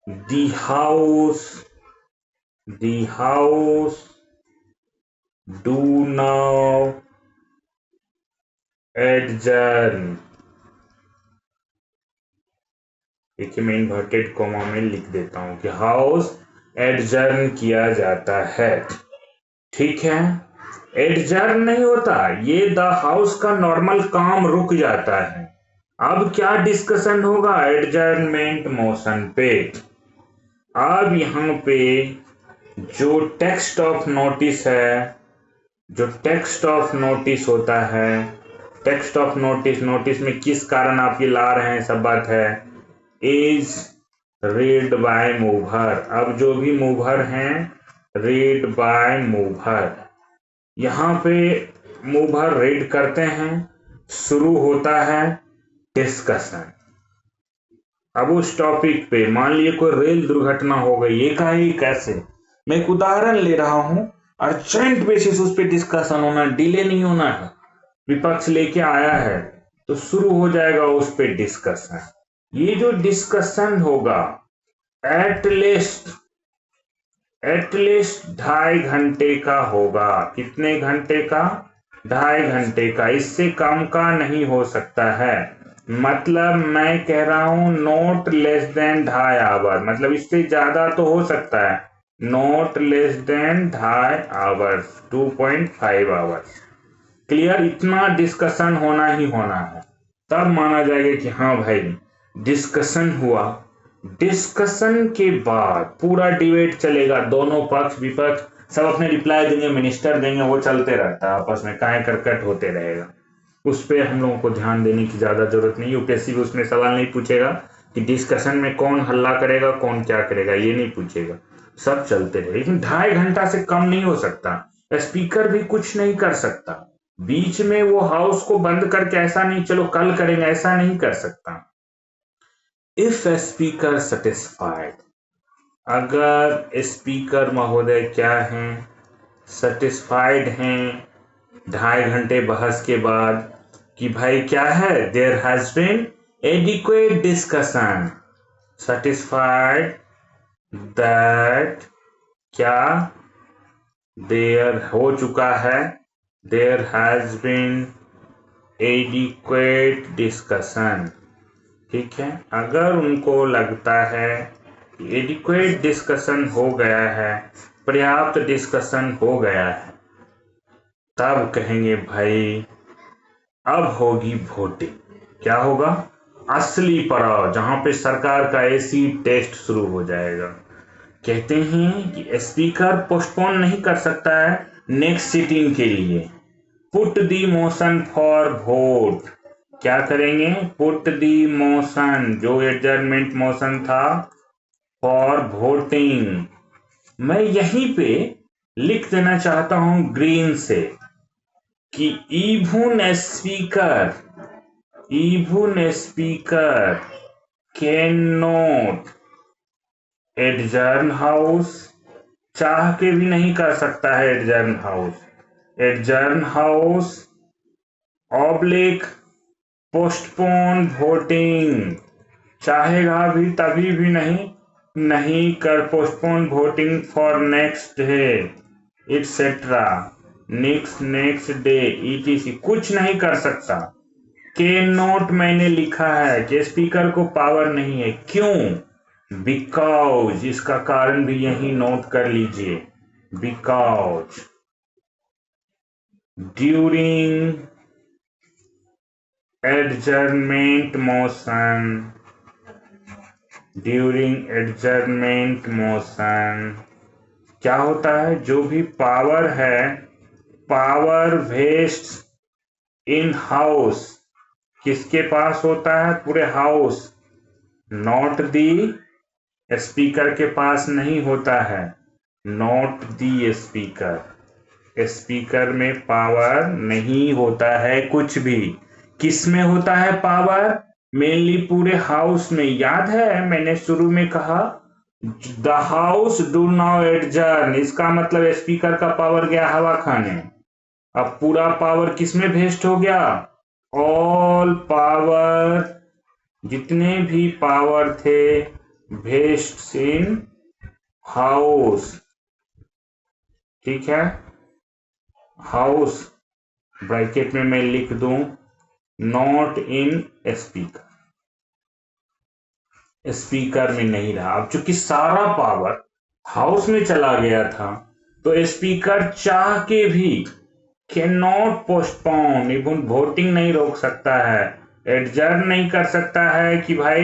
the house do now adjourn. देखिए मैं इन्वर्टेड कोमा में लिख देता हूं कि हाउस एडजर्न किया जाता है, ठीक है। एडजर्न नहीं होता, ये द हाउस का नॉर्मल काम रुक जाता है। अब क्या डिस्कशन होगा, एडजर्नमेंट मोशन पे। अब यहां पे जो टेक्स्ट ऑफ नोटिस है, जो टेक्स्ट ऑफ नोटिस होता है, टेक्स्ट ऑफ नोटिस, नोटिस में किस कारण आप ये ला रहे हैं सब बात है, इज रीड बाय मूवर। अब जो भी मूवर हैं, रीड बाय मूवर, यहां पे मूवर रीड करते हैं, शुरू होता है डिस्कशन। अब उस टॉपिक पे मान लीजिए कोई रेल दुर्घटना हो गई एकाएक, कैसे, मैं एक उदाहरण ले रहा हूं, अर्जेंट बेसिस उस पर डिस्कशन होना, डिले नहीं होना है, विपक्ष लेके आया है तो शुरू हो जाएगा उस पर डिस्कशन। ये जो डिस्कशन होगा एटलीस्ट 2.5 घंटे का होगा। कितने घंटे का, 2.5 घंटे का, इससे कम का नहीं हो सकता है। मतलब मैं कह रहा हूं नोट लेस देन 2.5 आवर, मतलब इससे ज्यादा तो हो सकता है, note less than 2.5 hours, 2.5 hours. Clear, इतना डिस्कशन होना ही होना है, तब माना जाएगा कि हाँ भाई डिस्कशन हुआ। डिस्कशन के बाद पूरा डिबेट चलेगा, दोनों पक्ष विपक्ष सब अपने रिप्लाई देंगे, मिनिस्टर देंगे, वो चलते रहता है आपस में, काय करकट होते रहेगा। उस पर हम लोगों को ध्यान देने की ज्यादा जरूरत नहीं। यूपीएससी भी उसमें सवाल नहीं पूछेगा कि डिस्कशन में कौन हल्ला करेगा कौन क्या करेगा, ये नहीं पूछेगा, सब चलते रहे। लेकिन 2.5 घंटा से कम नहीं हो सकता, स्पीकर भी कुछ नहीं कर सकता, बीच में वो हाउस को बंद करके ऐसा नहीं चलो कल करेंगे, ऐसा नहीं कर सकता। इफ स्पीकर सेटिस्फाइड, अगर स्पीकर महोदय क्या हैं, सेटिस्फाइड हैं 2.5 घंटे बहस के बाद कि भाई क्या है, there has been adequate discussion, satisfied that क्या देयर हो चुका है, there has been adequate discussion, ठीक है। अगर उनको लगता है कि एडिक्वेट डिस्कशन हो गया है, पर्याप्त डिस्कशन हो गया है, तब कहेंगे भाई अब होगी वोटिंग। क्या होगा, असली पड़ाव, जहां पे सरकार का एसिड टेस्ट शुरू हो जाएगा। कहते हैं कि स्पीकर पोस्टपोन नहीं कर सकता है नेक्स्ट सिटिंग के लिए, put the motion for vote, क्या करेंगे, पुट दी मोशन, जो एडजर्नमेंट मोशन था, फॉर वोटिंग। मैं यहीं पे लिख देना चाहता हूं ग्रीन से कि even speaker cannot adjourn house, चाह के भी नहीं कर सकता है adjourn house oblique postpone voting, चाहेगा भी तभी भी नहीं कर postpone voting for next day etcetera, next day ETC, कुछ नहीं कर सकता। के नोट मैंने लिखा है कि स्पीकर को पावर नहीं है, क्यों, बिकॉज, इसका कारण भी यही नोट कर लीजिए, बिकॉज ड्यूरिंग एडजर्नमेंट मोशन क्या होता है, जो भी पावर है, पावर वेस्ट इन हाउस, किसके पास होता है, पूरे हाउस, नॉट दी स्पीकर के पास नहीं होता है, नॉट दी स्पीकर में पावर नहीं होता है कुछ भी, किस में होता है पावर, मेनली पूरे हाउस में। याद है मैंने शुरू में कहा the house do now adjourn, इसका मतलब स्पीकर का पावर गया हवा खाने, अब पूरा पावर किस में वेस्ट हो गया, ऑल पावर, जितने भी पावर थे वेस्ट इन हाउस, ठीक है, हाउस ब्रैकेट में मैं लिख दूं नॉट इन स्पीकर में नहीं रहा। अब चूंकि सारा पावर हाउस में चला गया था, तो स्पीकर चाह के भी can not postpone, even voting नहीं रोक सकता है, एडजर्न नहीं कर सकता है कि भाई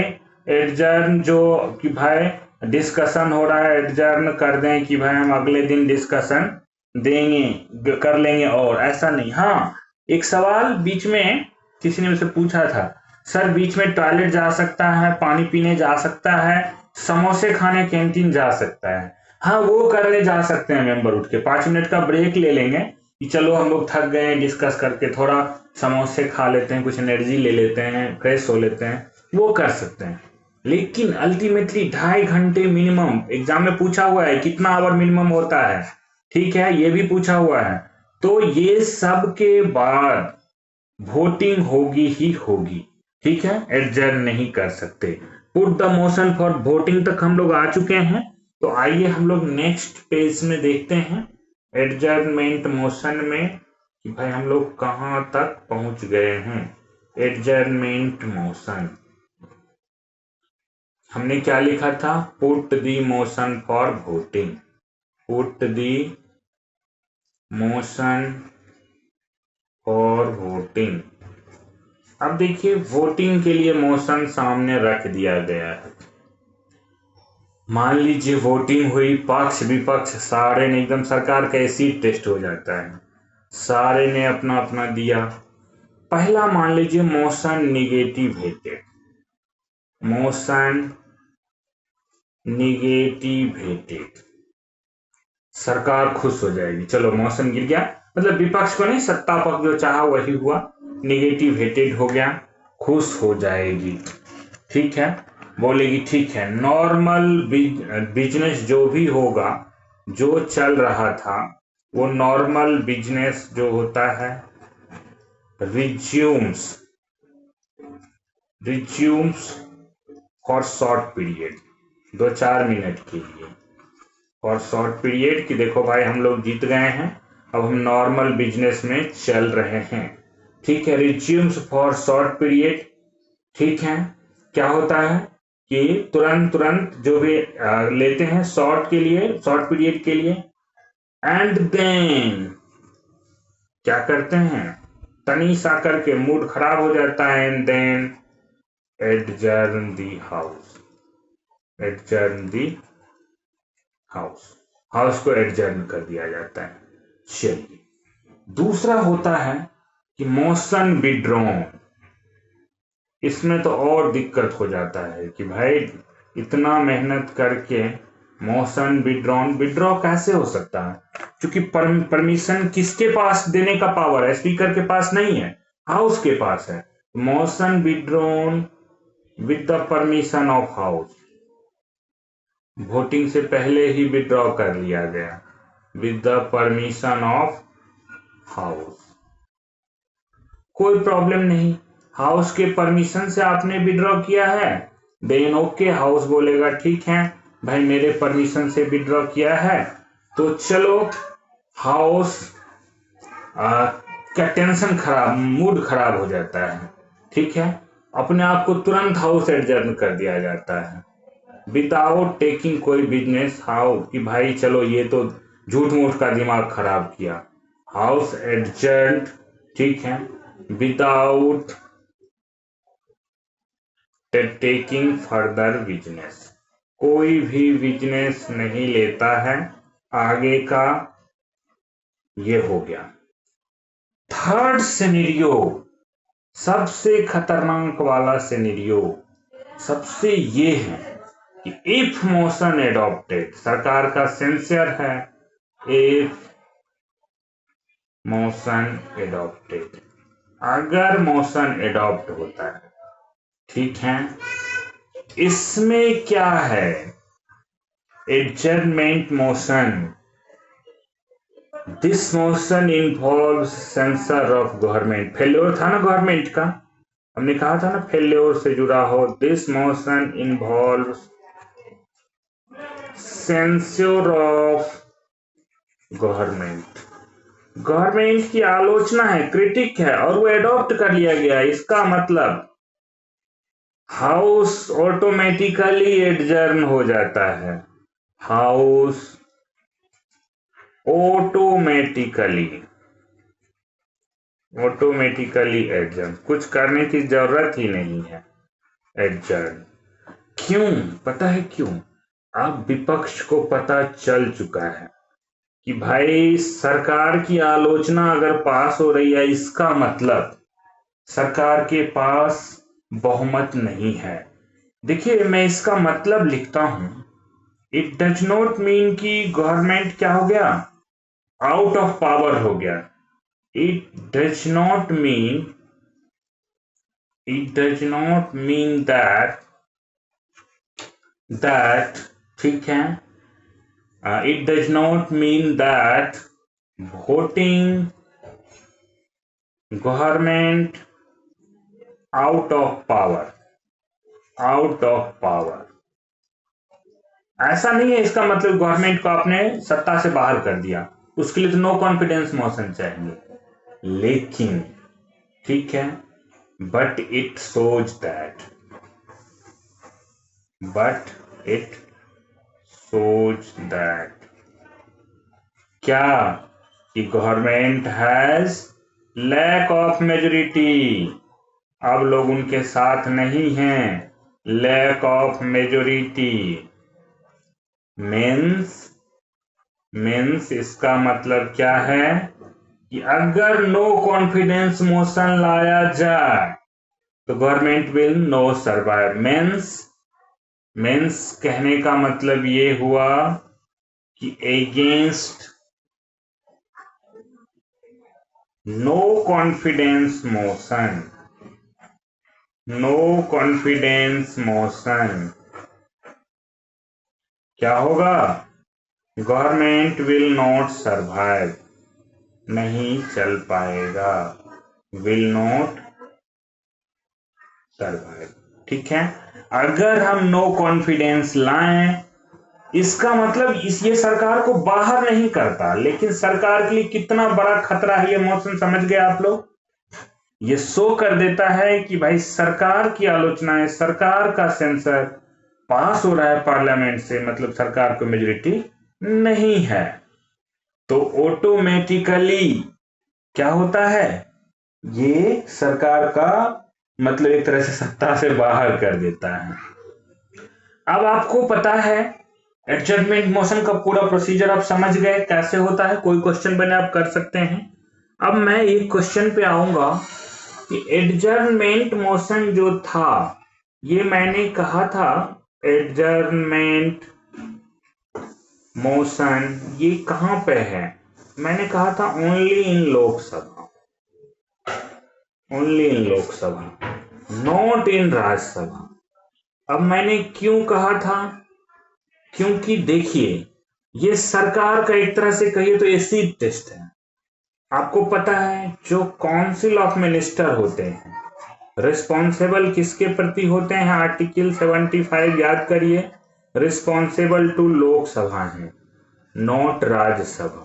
एडजर्न, जो कि भाई डिस्कशन हो रहा है एडजर्न कर दें कि भाई हम अगले दिन डिस्कशन देंगे कर लेंगे, और ऐसा नहीं। हाँ, एक सवाल बीच में किसी ने मुझसे पूछा था, सर बीच में टॉयलेट जा सकता है, पानी पीने जा सकता है, समोसे खाने कैंटीन जा सकता है। हाँ, वो करने जा सकते हैं मेंबर उठ के, 5 मिनट का ब्रेक ले लेंगे कि चलो हम लोग थक गए डिस्कस करके, थोड़ा समोसे खा लेते हैं, कुछ एनर्जी ले लेते हैं, फ्रेश हो लेते हैं, वो कर सकते हैं। लेकिन अल्टीमेटली 2.5 घंटे मिनिमम, एग्जाम में पूछा हुआ है कितना आवर मिनिमम होता है, ठीक है, ये भी पूछा हुआ है। तो ये सब के बाद वोटिंग होगी ही होगी, ठीक है, एडजर्न नहीं कर सकते। Put the motion for voting तक हम लोग आ चुके हैं, तो आइए हम लोग नेक्स्ट पेज में देखते हैं एडजर्नमेंट मोशन में कि भाई हम लोग कहां तक पहुंच गए हैं। Adjournment motion. हमने क्या लिखा था? Put the motion for voting, put the motion for voting. अब देखिए वोटिंग के लिए मोशन सामने रख दिया गया है। मान लीजिए वोटिंग हुई, पक्ष विपक्ष सारे ने, एकदम सरकार का एसिड टेस्ट हो जाता है, सारे ने अपना अपना दिया। पहला मान लीजिए motion negative hated, motion negative hated, सरकार खुश हो जाएगी, चलो मोशन गिर गया, मतलब विपक्ष को नहीं, सत्ता पक्ष जो चाहा वही हुआ, निगेटिव हेटेड हो गया, खुश हो जाएगी। ठीक है, बोलेगी ठीक है, नॉर्मल बिजनेस जो भी होगा, जो चल रहा था वो नॉर्मल बिजनेस जो होता है resumes for short period, 2-4 minute के लिए, फॉर शॉर्ट पीरियड, कि देखो भाई हम लोग जीत गए हैं, अब हम नॉर्मल बिजनेस में चल रहे हैं। ठीक है, रिज्यूम्स फॉर शॉर्ट पीरियड। ठीक है, क्या होता है कि तुरंत जो भी लेते हैं शॉर्ट के लिए, शॉर्ट पीरियड के लिए, एंड देन क्या करते हैं, तनी सा करके मूड खराब हो जाता है, and then adjourn the house, adjourn the house, house को एडजर्न कर दिया जाता है। चलिए, दूसरा होता है कि मोशन विड्रॉन। इसमें तो और दिक्कत हो जाता है कि भाई इतना मेहनत करके मोशन विड्रॉन, विड्रॉ कैसे हो सकता है, क्योंकि परमिशन किसके पास देने का पावर है? स्पीकर के पास नहीं है, हाउस के पास है। Motion withdrawn with the permission of house, voting से पहले ही विड्रॉ कर लिया गया, with the permission of house, कोई प्रॉब्लम नहीं, हाउस के परमिशन से आपने विड्रॉ किया है, देन ओके, हाउस बोलेगा ठीक है भाई मेरे परमिशन से विड्रॉ किया है, तो चलो हाउस का टेंशन खराब, मूड खराब हो जाता है। ठीक है, अपने आप को तुरंत हाउस एडजर्न कर दिया जाता है, विदाउट टेकिंग कोई बिजनेस हाउस, कि भाई चलो ये तो झूठ मूठ का दिमाग खराब किया, हाउस एडजर्न। ठीक है, विदाउट टेकिंग फर्दर बिजनेस, कोई भी बिजनेस नहीं लेता है आगे का, ये हो गया। थर्ड सिनेरियो, सबसे खतरनाक वाला सिनेरियो, सबसे ये है कि इफ मोशन एडॉप्टेड, सरकार का सेंसर है, इफ मोशन एडॉप्टेड, अगर मोशन एडॉप्ट होता है, ठीक है, इसमें क्या है, adjournment motion, this motion involves sensor of government, failure था ना गवर्नमेंट का, हमने कहा था ना फेल्योर से जुड़ा हो, this motion involves sensor of government, government की आलोचना है, क्रिटिक है, और वो एडॉप्ट कर लिया गया, इसका मतलब हाउस ऑटोमेटिकली एडजर्न हो जाता है, हाउस ऑटोमेटिकली एडजर्न, कुछ करने की जरूरत ही नहीं है, एडजर्न। क्यों? पता है क्यों? अब विपक्ष को पता चल चुका है कि भाई सरकार की आलोचना अगर पास हो रही है, इसका मतलब सरकार के पास बहुमत नहीं है। देखिए मैं इसका मतलब लिखता हूं, इट डज नॉट मीन कि गवर्नमेंट क्या हो गया, आउट ऑफ पावर हो गया, it does not mean that, ठीक है, it does not mean that voting government out of power, ऐसा नहीं है इसका मतलब गवर्नमेंट को आपने सत्ता से बाहर कर दिया, उसके लिए तो नो कॉन्फिडेंस मोशन चाहिए, लेकिन ठीक है, but it shows that क्या कि government has lack of majority, अब लोग उनके साथ नहीं हैं, लैक ऑफ मेजोरिटी मीन्स इसका मतलब क्या है कि अगर नो कॉन्फिडेंस मोशन लाया जाए तो government will know survive. Means कहने का मतलब ये हुआ कि अगेंस्ट नो कॉन्फिडेंस मोशन क्या होगा, गवर्नमेंट विल नॉट सर्वाइव, नहीं चल पाएगा, विल नॉट सर्वाइव। ठीक है, अगर हम नो कॉन्फिडेंस लाएं इसका मतलब ये सरकार को बाहर नहीं करता, लेकिन सरकार के लिए कितना बड़ा खतरा है ये मोशन, समझ गए आप लोग। ये शो कर देता है कि भाई सरकार की आलोचनाएं, सरकार का सेंसर पास हो रहा है पार्लियामेंट से, मतलब सरकार को मेजोरिटी नहीं है, तो ऑटोमेटिकली क्या होता है, ये सरकार का मतलब एक तरह से सत्ता से बाहर कर देता है। अब आपको पता है एडजर्नमेंट मोशन का पूरा प्रोसीजर आप समझ गए कैसे होता है, कोई क्वेश्चन बने आप कर सकते हैं। अब मैं एक क्वेश्चन पे आऊंगा कि एडजर्नमेंट मोशन जो था, ये मैंने कहा था एडजर्नमेंट मोशन ये कहां पे है, मैंने कहा था only in Lok Sabha, not in Rajya Sabha. अब मैंने क्यों कहा था, क्योंकि देखिए ये सरकार का एक तरह से कहिए तो एसिड टेस्ट है। आपको पता है जो काउंसिल ऑफ मिनिस्टर होते हैं रिस्पॉन्सिबल किसके प्रति होते हैं, आर्टिकल 75 याद करिए, रिस्पॉन्सिबल टू लोकसभा है, नॉट राज्यसभा।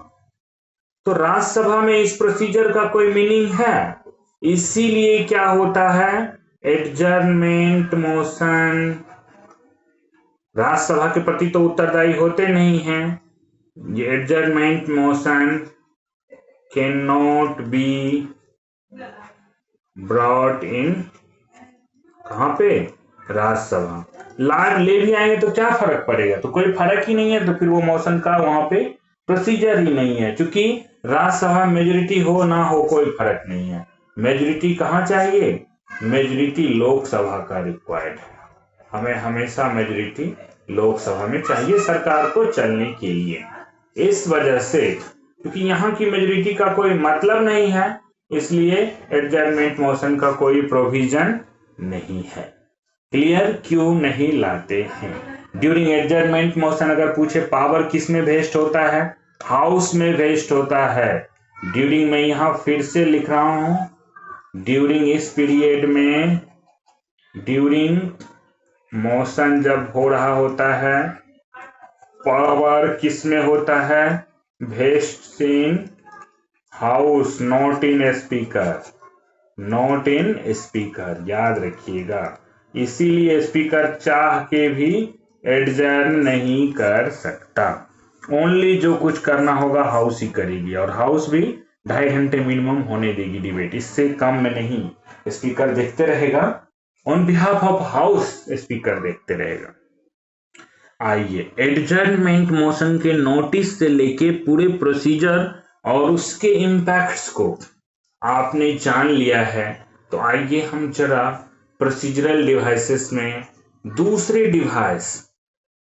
तो राज्यसभा में इस प्रोसीजर का कोई मीनिंग है, इसीलिए क्या होता है एडजर्नमेंट मोशन राज्यसभा के प्रति तो उत्तरदायी होते नहीं हैं। ये adjournment motion can not be brought in कहां पे, राज्यसभा। लाभ ले भी आएंगे तो क्या फर्क पड़ेगा, तो कोई फर्क ही नहीं है, तो फिर वो मोशन का वहां पे प्रोसीजर ही नहीं है, क्योंकि राज्यसभा मेजोरिटी हो ना हो कोई फर्क नहीं है। मेजोरिटी कहां चाहिए, मेजोरिटी लोकसभा का रिक्वायर्ड है, हमें हमेशा मेजोरिटी लोकसभा में चाहिए सरकार को चलने के लिए। इस वजह से क्योंकि यहाँ की मेजोरिटी का कोई मतलब नहीं है, इसलिए एडजर्नमेंट मोशन का कोई प्रोविजन नहीं है। क्लियर, क्यों नहीं लाते हैं ड्यूरिंग एडजर्नमेंट मोशन, अगर पूछे पावर किस में वेस्ट होता है, हाउस में वेस्ट होता है। ड्यूरिंग में यहां फिर से लिख रहा हूं, ड्यूरिंग इस पीरियड में, ड्यूरिंग मोशन जब हो रहा होता है, पावर किस में होता है, vest in house, not in speaker, not in speaker, याद रखिएगा। इसीलिए स्पीकर चाह के भी एडजर्न नहीं कर सकता, ओनली जो कुछ करना होगा हाउस ही करेगी, और हाउस भी 2.5 घंटे मिनिमम होने देगी डिबेट, इससे कम में नहीं। स्पीकर देखते रहेगा, on behalf of house speaker देखते रहेगा। आइए एडजर्नमेंट मोशन के नोटिस से लेके पूरे प्रोसीजर और उसके इम्पैक्ट्स को आपने जान लिया है, तो आइए हम जरा प्रोसीजरल डिवाइसेस में दूसरे डिवाइस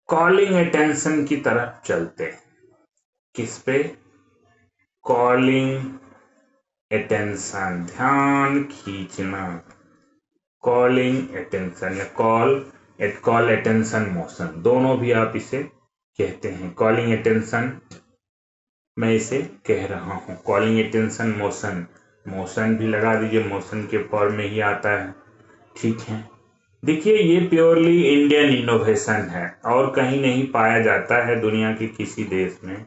कॉलिंग अटेंशन की तरफ चलते हैं। किस पे, कॉलिंग अटेंशन, ध्यान खींचना, कॉलिंग अटेंशन या कॉल अटेंशन मोशन, दोनों भी आप इसे कहते हैं। कॉलिंग अटेंशन मैं इसे कह रहा हूं, कॉलिंग अटेंशन मोशन, मोशन भी लगा दीजिए, मोशन के फॉर्म में ही आता है। ठीक है, देखिए ये प्योरली इंडियन इनोवेशन है और कहीं नहीं पाया जाता है दुनिया के किसी देश में।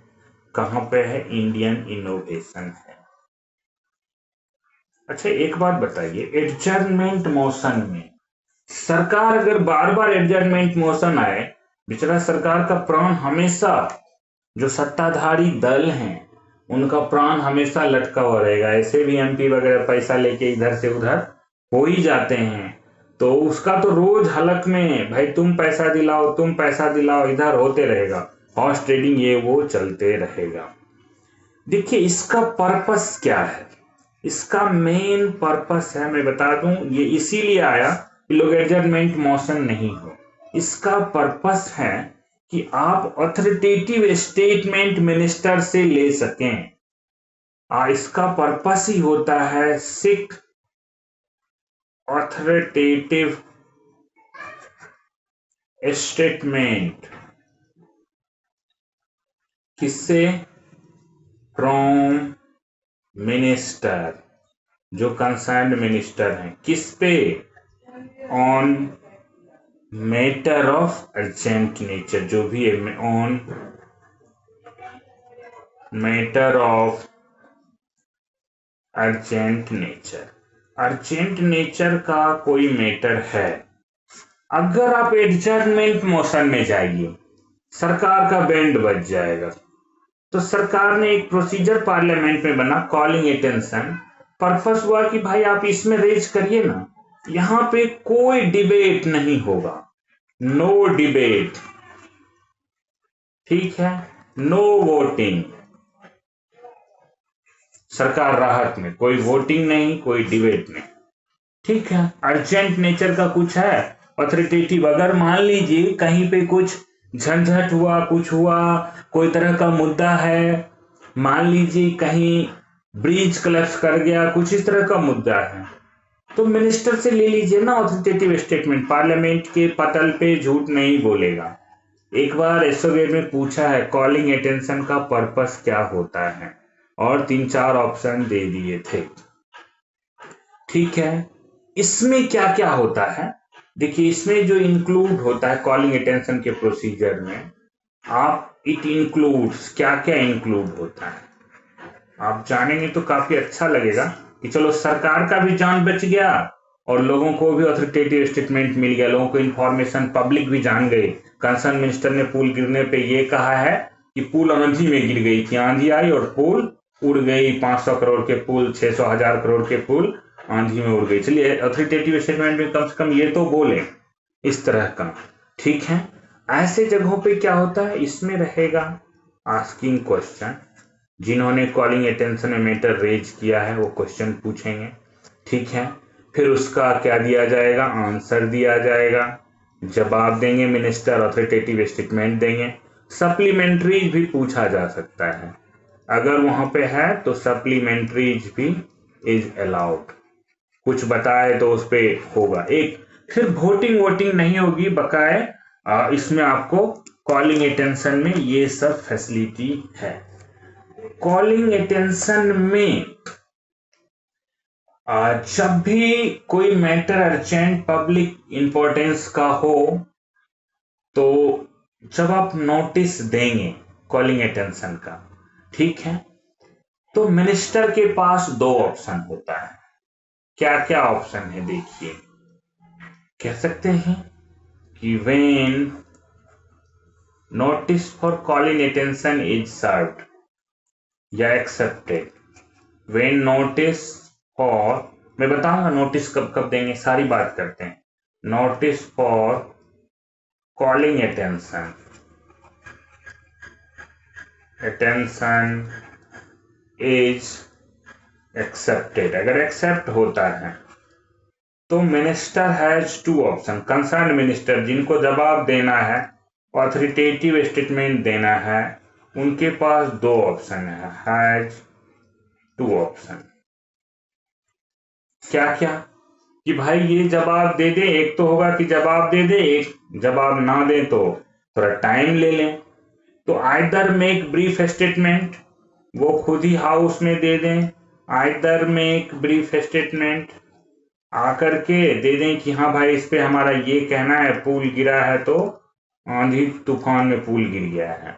कहां पे है, इंडियन इनोवेशन है। अच्छा एक बात बताइए, एडजर्नमेंट मोशन में सरकार अगर बार बार एडजर्नमेंट मोशन आए, बेचारा सरकार का प्राण हमेशा, जो सत्ताधारी दल हैं उनका प्राण हमेशा लटका हुआ रहेगा। ऐसे भी एमपी वगैरह पैसा लेके इधर से उधर हो ही जाते हैं, तो उसका तो रोज हलक में भाई तुम पैसा दिलाओ, तुम पैसा दिलाओ, इधर होते रहेगा, हॉर्स ट्रेडिंग ये वो चलते रहेगा। देखिए इसका पर्पस क्या है, इसका मेन पर्पस है, मैं बता दूं, ये इसीलिए आया कि लोग एडजर्नमेंट मोशन नहीं हो। इसका पर्पस है कि आप ऑथोरिटेटिव स्टेटमेंट मिनिस्टर से ले सकें। इसका पर्पस ही होता है सिक ऑथोरिटेटिव स्टेटमेंट। किससे? फ्रॉम मिनिस्टर, जो कंसर्न्ड मिनिस्टर हैं। किस पे? On matter of urgent nature, जो भी है, on matter of urgent nature. Urgent nature का कोई मैटर है, अगर आप एडजर्नमेंट मोशन में जाइए सरकार का बैंड बज जाएगा। तो सरकार ने एक प्रोसीजर पार्लियामेंट में बना, कॉलिंग अटेंशन। पर्पस हुआ कि भाई आप इसमें रेज करिए ना, यहां पे कोई डिबेट नहीं होगा, नो डिबेट, ठीक है, नो वोटिंग। सरकार राहत में, कोई वोटिंग नहीं, कोई डिबेट नहीं, ठीक है। अर्जेंट नेचर का कुछ है ऑथोरिटेटिव, अगर मान लीजिए कहीं पे कुछ झंझट हुआ, कुछ हुआ, कोई तरह का मुद्दा है, मान लीजिए कहीं ब्रिज कलेप्स कर गया, कुछ इस तरह का मुद्दा है, तो मिनिस्टर से ले लीजिए ना ऑथोरिटेटिव स्टेटमेंट। पार्लियामेंट के पटल पे झूठ नहीं बोलेगा। एक बार एसोगेट में पूछा है कॉलिंग अटेंशन का पर्पस क्या होता है, और 3-4 ऑप्शन दे दिए थे, ठीक है। इसमें क्या क्या होता है, देखिए इसमें जो इंक्लूड होता है कॉलिंग अटेंशन के प्रोसीजर में, आप इट इंक्लूड्स, क्या क्या इंक्लूड होता है आप जानेंगे तो काफी अच्छा लगेगा कि चलो सरकार का भी जान बच गया और लोगों को भी ऑथोरिटेटिव स्टेटमेंट मिल गया, लोगों को इंफॉर्मेशन, पब्लिक भी जान गई। कंसर्न मिनिस्टर ने पुल गिरने पे ये कहा है कि पुल आंधी में गिर गई थी, आंधी आई और पुल उड़ गई, 500 करोड़ के पुल, 600 हजार करोड़ के पुल आंधी में उड़ गई। चलिए ऑथोरिटेटिव स्टेटमेंट में कम से कम ये तो बोले, इस तरह का, ठीक है। ऐसे जगहों पे क्या होता है, इसमें रहेगा आस्किंग क्वेश्चन, जिन्होंने कॉलिंग अटेंशन मैटर रेज किया है वो क्वेश्चन पूछेंगे, ठीक है। फिर उसका क्या दिया जाएगा, आंसर दिया जाएगा, जवाब देंगे मिनिस्टर, ऑथोरिटेटिव स्टेटमेंट देंगे। सप्लीमेंट्रीज भी पूछा जा सकता है, अगर वहां पे है तो सप्लीमेंट्रीज भी इज अलाउड, कुछ बताए तो उस पे होगा एक। फिर वोटिंग वोटिंग नहीं होगी, बकाए इसमें आपको कॉलिंग अटेंशन में ये सब फैसिलिटी है। कॉलिंग अटेंशन में जब भी कोई मैटर अर्जेंट पब्लिक इंपॉर्टेंस का हो, तो जब आप नोटिस देंगे कॉलिंग अटेंशन का, ठीक है, तो मिनिस्टर के पास 2 ऑप्शन होता है। क्या क्या ऑप्शन है देखिए, कह सकते हैं कि when notice for calling attention is served या एक्सेप्टेड, व्हेन नोटिस फॉर, मैं बताऊंगा नोटिस कब कब देंगे, सारी बात करते हैं। Notice for calling attention is accepted, अगर एक्सेप्ट होता है तो minister has 2 option, concern minister जिनको जवाब देना है, ऑथोरिटेटिव स्टेटमेंट देना है, उनके पास 2 ऑप्शन है, हैज 2 ऑप्शन। क्या क्या, कि भाई ये जवाब दे दे, एक तो होगा कि जवाब दे दे, एक जवाब ना दे तो थोड़ा टाइम ले लें। तो आइदर मेक ब्रीफ स्टेटमेंट, वो खुद ही हाउस में दे दें, आइदर मेक ब्रीफ स्टेटमेंट, आकर के दे दें कि हाँ भाई इस पे हमारा ये कहना है, पुल गिरा है तो आंधी तूफान में पुल गिर गया है,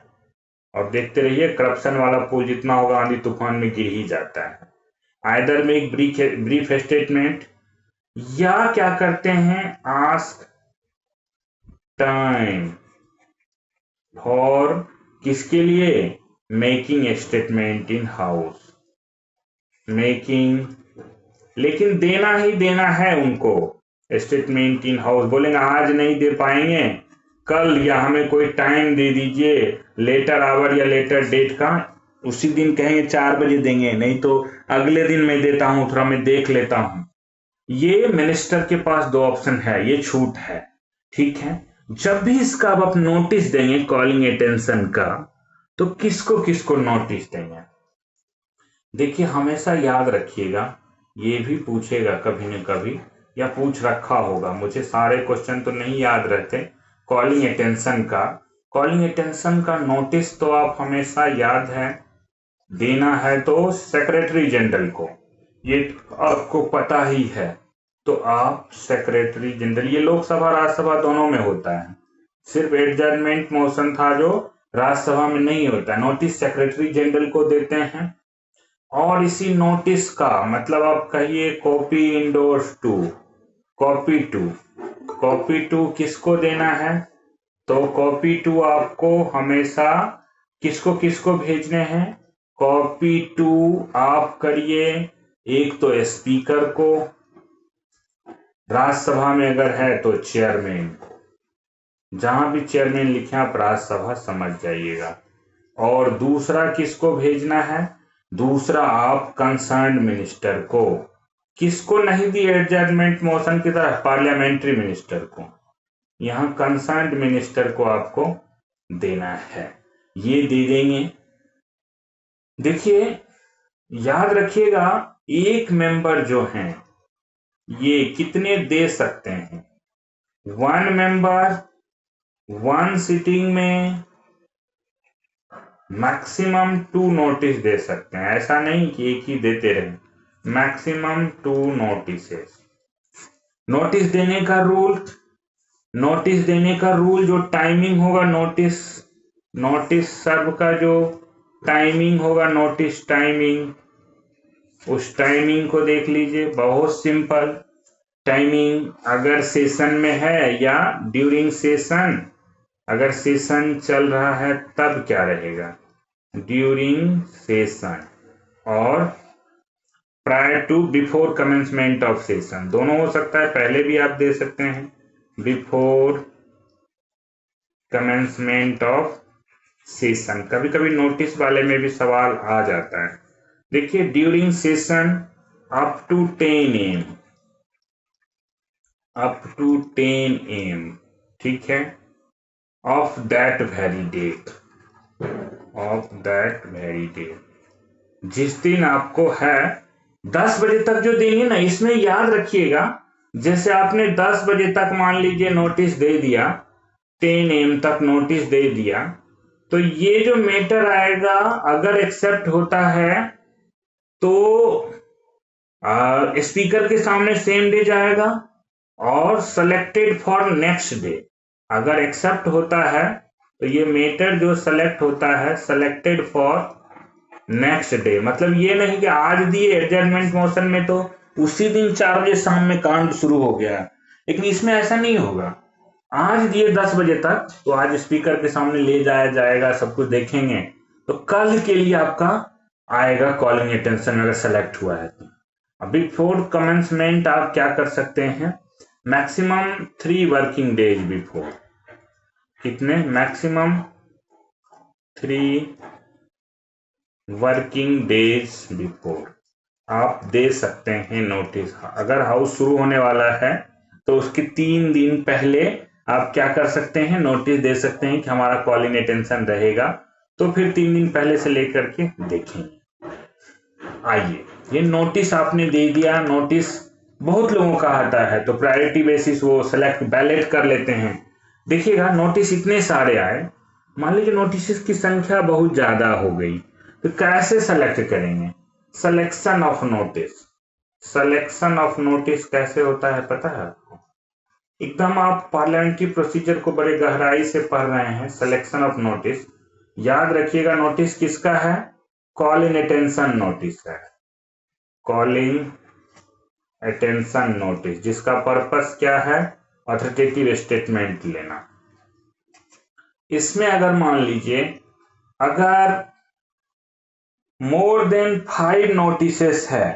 और देखते रहिए करप्शन वाला पुल जितना होगा आंधी तूफान में गिर ही जाता है। आइदर मेक ब्रीफ स्टेटमेंट, या क्या करते हैं, आस्क टाइम फॉर, किसके लिए, making statement in house, making, लेकिन देना ही देना है उनको स्टेटमेंट इन हाउस। बोलेंगे आज नहीं दे पाएंगे, कल, या हमें कोई टाइम दे दीजिए, लेटर आवर या लेटर डेट का, उसी दिन कहेंगे 4 बजे देंगे, नहीं तो अगले दिन मैं देता हूं, थोड़ा मैं देख लेता हूं। ये मिनिस्टर के पास 2 ऑप्शन है, ये छूट है, ठीक है। जब भी इसका अब आप नोटिस देंगे कॉलिंग अटेंशन का, तो किसको किसको नोटिस देंगे, देखिए हमेशा याद रखिएगा, ये भी पूछेगा कभी न कभी, या पूछ रखा होगा, मुझे सारे क्वेश्चन तो नहीं याद रहते। कॉलिंग अटेंशन का नोटिस तो आप हमेशा याद है देना है तो सेक्रेटरी जनरल को, ये आपको पता ही है, तो आप सेक्रेटरी जनरल, ये लोकसभा राज्यसभा दोनों में होता है, सिर्फ एडजर्नमेंट मोशन था जो राज्यसभा में नहीं होता, नोटिस सेक्रेटरी जनरल को देते हैं। और इसी नोटिस का मतलब आप कहिए copy endorse to, copy to किसको देना है, तो कॉपी टू आपको हमेशा किसको किसको भेजने हैं, कॉपी टू आप करिए एक तो स्पीकर को, राज्यसभा में अगर है तो चेयरमैन को, जहां भी चेयरमैन लिखे आप राज्यसभा समझ जाइएगा। और दूसरा किसको भेजना है, दूसरा आप कंसर्न मिनिस्टर को, किसको नहीं दी एडजर्नमेंट मोशन की तरह, पार्लियामेंट्री मिनिस्टर को, यहां कंसर्न मिनिस्टर को आपको देना है, ये दे देंगे। देखिए याद रखिएगा, एक मेंबर जो हैं ये कितने दे सकते हैं, 1 मेंबर 1 सिटिंग में मैक्सिमम 2 नोटिस दे सकते हैं, ऐसा नहीं कि एक ही देते रहे, मैक्सिमम 2 नोटिसेस। नोटिस देने का रूल जो टाइमिंग होगा, नोटिस सर्व का जो टाइमिंग होगा, नोटिस टाइमिंग, उस टाइमिंग को देख लीजिए, बहुत सिंपल टाइमिंग, अगर सेशन में है या ड्यूरिंग सेशन, अगर सेशन चल रहा है तब क्या रहेगा, ड्यूरिंग सेशन, और prior to before commencement of session, दोनों हो सकता है, पहले भी आप दे सकते हैं, बिफोर कमेंसमेंट ऑफ सेशन, कभी कभी नोटिस वाले में भी सवाल आ जाता है। देखिए during session up to 10 AM, up to 10 AM, ठीक है, ऑफ दैट वेरी डेट, जिस दिन आपको है 10 बजे तक जो देंगे ना, इसमें याद रखिएगा, जैसे आपने 10 बजे तक मान लीजिए नोटिस दे दिया, 10 AM तक नोटिस दे दिया, तो ये जो मैटर आएगा अगर एक्सेप्ट होता है तो स्पीकर के सामने सेम डे जाएगा, और सेलेक्टेड फॉर नेक्स्ट डे, अगर एक्सेप्ट होता है तो ये मैटर जो सेलेक्ट होता है, सेलेक्टेड फॉर नेक्स्ट डे, मतलब ये नहीं कि आज दिए एडजर्नमेंट मोशन में तो उसी दिन 4 बजे शाम में कांड शुरू हो गया, लेकिन इसमें ऐसा नहीं होगा, आज दिए 10 बजे तक तो आज स्पीकर के सामने ले जाया जाएगा, सब कुछ देखेंगे, तो कल के लिए आपका आएगा कॉलिंग अटेंशन अगर सेलेक्ट हुआ है तो। अभी बिफोर कमेंसमेंट आप क्या कर सकते हैं, मैक्सिमम 3 वर्किंग डेज बिफोर, कितने, मैक्सिमम 3 वर्किंग डेज बिफोर आप दे सकते हैं नोटिस। अगर हाउस शुरू होने वाला है तो उसके 3 दिन पहले आप क्या कर सकते हैं, नोटिस दे सकते हैं कि हमारा कॉलिंग अटेंशन रहेगा, तो फिर 3 दिन पहले से लेकर के देखेंगे। आइए, ये नोटिस आपने दे दिया, नोटिस बहुत लोगों का आता है तो प्रायोरिटी बेसिस वो सेलेक्ट बैलेट कर लेते हैं। देखिएगा नोटिस इतने सारे आए, मान लीजिए नोटिस की संख्या बहुत ज्यादा हो गई, तो कैसे सेलेक्ट करेंगे, सिलेक्शन ऑफ नोटिस कैसे होता है पता है आपको, एकदम आप पार्लियामेंट्री प्रोसीजर को बड़े गहराई से पढ़ रहे हैं। सिलेक्शन ऑफ नोटिस, याद रखिएगा नोटिस किसका है, कॉल इन अटेंशन नोटिस है, कॉलिंग अटेंशन नोटिस, जिसका पर्पस क्या है, अथॉरिटेटिव स्टेटमेंट लेना। इसमें अगर मान लीजिए अगर मोर देन 5 नोटिसेस है,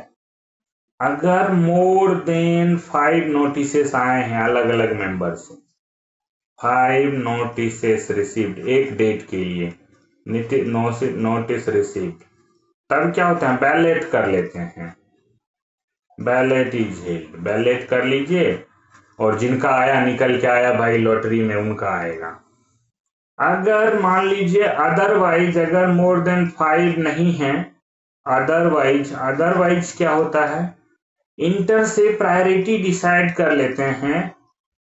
अगर मोर देन 5 नोटिसेस आए हैं अलग अलग मेंबर से, 5 नोटिसेस रिसीव्ड एक डेट के लिए, नोटिस रिसीव्ड, तब क्या होता है, बैलेट कर लेते हैं, बैलेट इज हेल्ड, बैलेट कर लीजिए, और जिनका आया निकल के आया भाई लॉटरी में उनका आएगा। अगर मान लीजिए अदरवाइज अगर मोर देन 5 नहीं है, अदरवाइज क्या होता है, इंटर से प्रायोरिटी डिसाइड कर लेते हैं,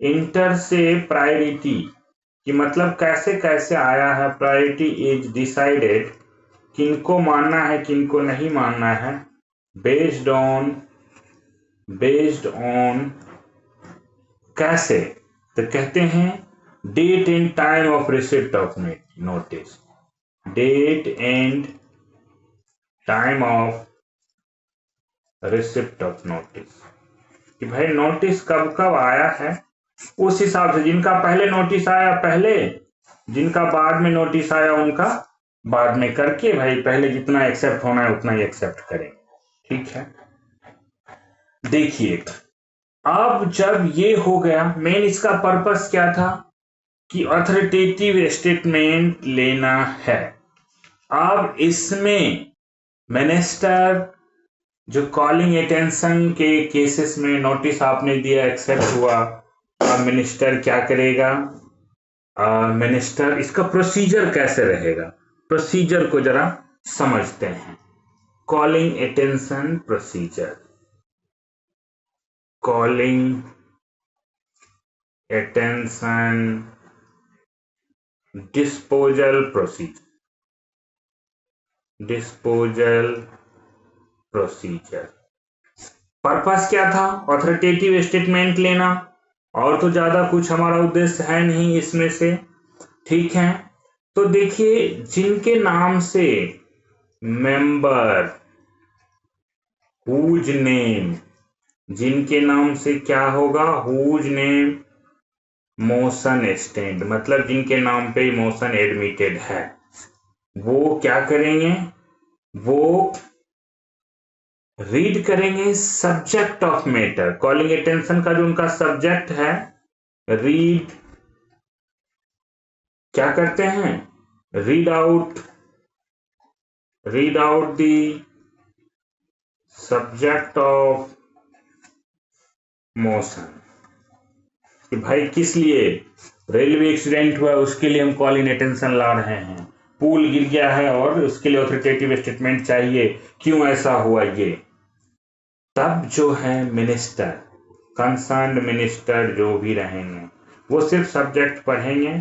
इंटर से प्रायोरिटी कि मतलब कैसे कैसे आया है, प्रायोरिटी इज डिसाइडेड, किनको मानना है किनको नहीं मानना है, बेस्ड ऑन कैसे, तो कहते हैं date and time of receipt of notice, date and time of receipt of notice, कि भाई नोटिस कब कब आया है, उस हिसाब से जिनका पहले नोटिस आया पहले, जिनका बाद में नोटिस आया उनका बाद में करके, भाई पहले जितना एक्सेप्ट होना है उतना ही एक्सेप्ट करें। ठीक है, देखिए अब जब ये हो गया, मेन इसका पर्पस क्या था कि अथॉरिटेटिव स्टेटमेंट लेना है। अब इसमें मिनिस्टर जो कॉलिंग अटेंशन के केसेस में नोटिस आपने दिया एक्सेप्ट हुआ, अब मिनिस्टर क्या करेगा, मिनिस्टर इसका प्रोसीजर कैसे रहेगा, प्रोसीजर को जरा समझते हैं। Calling attention procedure, calling attention disposal procedure, disposal procedure, purpose क्या था, ऑथोरिटेटिव स्टेटमेंट लेना, और तो ज्यादा कुछ हमारा उद्देश्य है नहीं इसमें से। ठीक है, तो देखिए जिनके नाम से मेंबर हुज नेम, जिनके नाम से क्या होगा, हुज नेम मोशन स्टैंड, मतलब जिनके नाम पे मोशन एडमिटेड है, वो क्या करेंगे, वो रीड करेंगे subject of matter, calling attention का जो उनका सब्जेक्ट है, रीड क्या करते हैं, read out the subject of motion, कि भाई किस लिए, रेलवे एक्सीडेंट हुआ उसके लिए हम कॉलिंग अटेंशन ला रहे हैं, पुल गिर गया है और उसके लिए ऑथोरिटेटिव स्टेटमेंट चाहिए, क्यों ऐसा हुआ ये, तब जो है मिनिस्टर, कंसर्न्ड मिनिस्टर जो भी रहेंगे वो सिर्फ सब्जेक्ट पढ़ेंगे,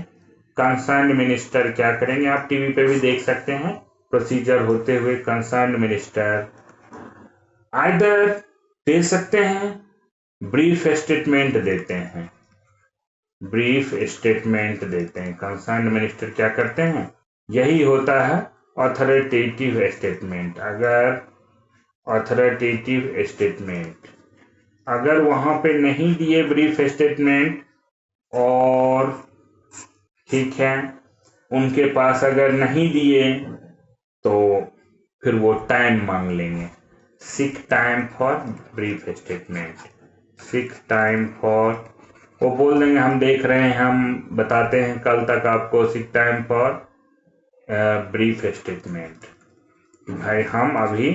कंसर्न्ड मिनिस्टर क्या करेंगे, आप टीवी पे भी देख सकते हैं प्रोसीजर होते हुए, कंसर्न्ड मिनिस्टर आइदर दे सकते हैं, ब्रीफ स्टेटमेंट देते हैं, ब्रीफ स्टेटमेंट देते हैं, कंसर्न्ड मिनिस्टर क्या करते हैं, यही होता है ऑथोरिटेटिव स्टेटमेंट। अगर ऑथोरिटेटिव स्टेटमेंट अगर वहां पे नहीं दिए ब्रीफ स्टेटमेंट, और ठीक है उनके पास अगर नहीं दिए तो फिर वो टाइम मांग लेंगे, sick time for brief statement, sick time for, वो बोल देंगे हम देख रहे हैं, हम बताते हैं कल तक आपको, sick time for brief statement, भाई हम अभी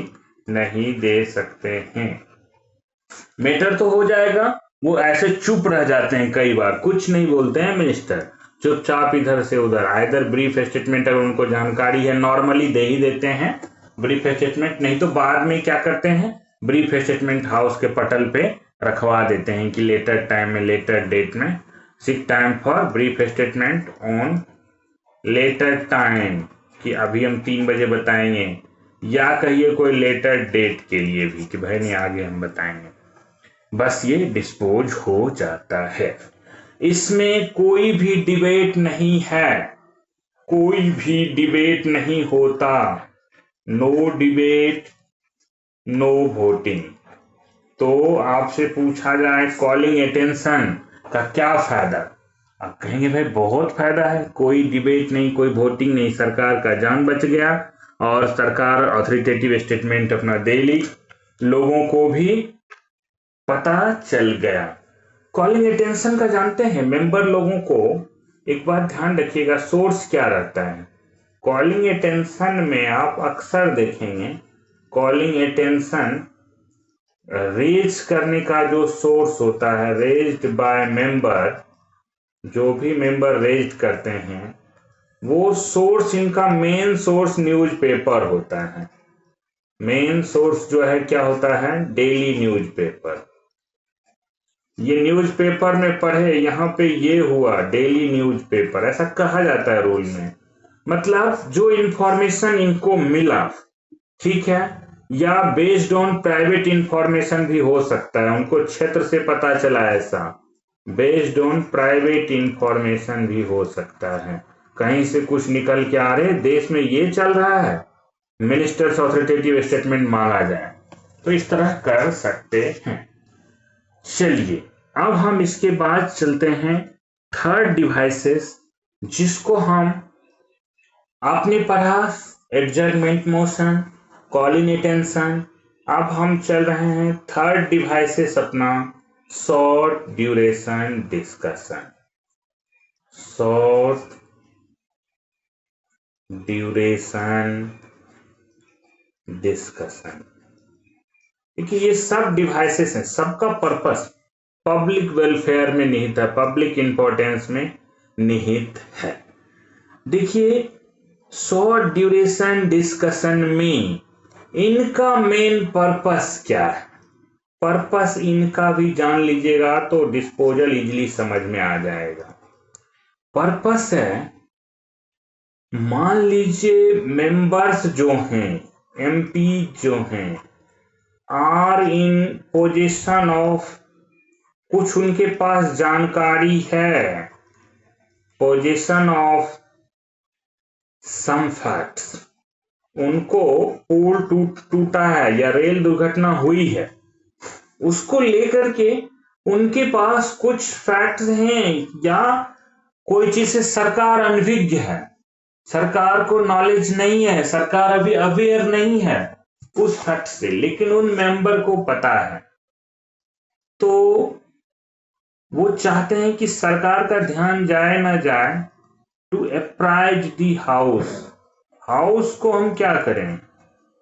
नहीं दे सकते हैं, मैटर तो हो जाएगा। वो ऐसे चुप रह जाते हैं, कई बार कुछ नहीं बोलते हैं मिनिस्टर, चुपचाप इधर से उधर, आइदर ब्रीफ स्टेटमेंट अगर उनको जानकारी है नॉर्मली दे ही देते हैं ब्रीफ स्टेटमेंट, नहीं तो बाद में क्या करते हैं, ब्रीफ स्टेटमेंट हाउस के पटल पे रखवा देते हैं कि लेटर टाइम में, लेटर डेट में, sick time for brief statement on later time, कि अभी हम 3 बजे बताएंगे, या कहिए कोई लेटर डेट के लिए भी कि भाई नहीं आगे हम बताएंगे, बस ये डिस्पोज हो जाता है। इसमें कोई भी डिबेट नहीं है, कोई भी डिबेट नहीं होता, नो डिबेट, नो वोटिंग। तो आपसे पूछा जाए कॉलिंग अटेंशन का क्या फायदा, आप कहेंगे भाई बहुत फायदा है, कोई डिबेट नहीं, कोई वोटिंग नहीं, सरकार का जान बच गया और सरकार ऑथोरिटेटिव स्टेटमेंट अपना दे ली, लोगों को भी पता चल गया। कॉलिंग अटेंशन का जानते हैं मेंबर लोगों को, एक बात ध्यान रखिएगा, सोर्स क्या रहता है कॉलिंग अटेंशन में, आप अक्सर देखेंगे कॉलिंग अटेंशन रेज करने का जो सोर्स होता है, रेज्ड बाय मेंबर, जो भी मेंबर रेज करते हैं वो सोर्स, इनका मेन सोर्स न्यूज़पेपर होता है। मेन सोर्स जो है क्या होता है, डेली न्यूज़पेपर। ये न्यूज़पेपर में पढ़े, यहाँ पे ये हुआ डेली न्यूज़पेपर, ऐसा कहा जाता है रूल में। मतलब जो इंफॉर्मेशन इनको मिला, ठीक है, या बेस्ड ऑन प्राइवेट इंफॉर्मेशन भी हो सकता है, उनको क्षेत्र से पता चला, ऐसा बेस्ड ऑन प्राइवेट इंफॉर्मेशन भी हो सकता है, कहीं से कुछ निकल के आ रहे देश में ये चल रहा है, मिनिस्टर्स ऑथोरिटेटिव स्टेटमेंट मांगा जाए, तो इस तरह कर सकते हैं। चलिए अब हम इसके बाद चलते हैं थर्ड डिवाइसेस, जिसको हम आपने पढ़ा एडजर्नमेंट मोशन, कॉलिंग अटेंशन, अब हम चल रहे हैं थर्ड डिवाइसेस अपना short duration discussion. Short duration discussion, देखिए ये सब डिवाइसेस हैं, सबका पर्पस पब्लिक वेलफेयर में निहित है, पब्लिक इंपॉर्टेंस में निहित है। देखिए शॉर्ट ड्यूरेशन डिस्कशन में इनका मेन पर्पस क्या है, पर्पस इनका भी जान लीजिएगा तो डिस्पोजल इजीली समझ में आ जाएगा। पर्पस है, मान लीजिए मेंबर्स जो हैं, एमपी जो हैं, आर इन पोजीशन ऑफ, कुछ उनके पास जानकारी है, पोजीशन ऑफ सम फैक्ट्स, उनको पुल टूटा है या रेल दुर्घटना हुई है, उसको लेकर के उनके पास कुछ फैक्ट्स हैं, या कोई चीज से सरकार अनभिज्ञ है, सरकार को नॉलेज नहीं है, सरकार अभी अवेयर नहीं है उस फैक्ट से, लेकिन उन मेंबर को पता है, तो वो चाहते हैं कि सरकार का ध्यान जाए ना जाए, to apprise the house, house को हम क्या करें,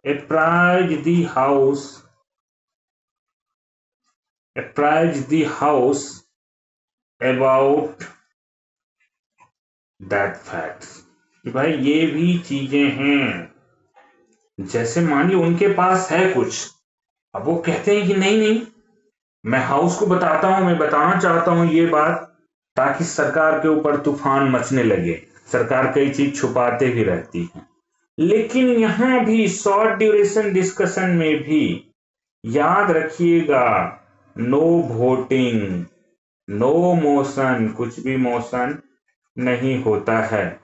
apprise the house, apprise the house about that facts, कि भाई ये भी चीजें हैं, जैसे मानिए उनके पास है कुछ, अब वो कहते हैं कि नहीं नहीं मैं हाउस को बताता हूं, मैं बताना चाहता हूं ये बात, ताकि सरकार के ऊपर तूफान मचने लगे, सरकार कई चीज छुपाते भी रहती है। लेकिन यहां भी शॉर्ट ड्यूरेशन डिस्कशन में भी याद रखिएगा, नो वोटिंग, नो मोशन, कुछ भी मोशन नहीं होता है,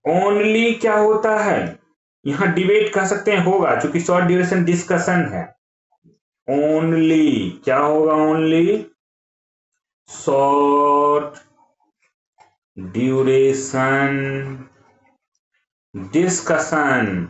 ओनली क्या होता है, यहां डिबेट कह सकते हैं होगा, क्योंकि शॉर्ट ड्यूरेशन डिस्कशन है, ओनली क्या होगा, ओनली शॉर्ट ड्यूरेशन डिस्कशन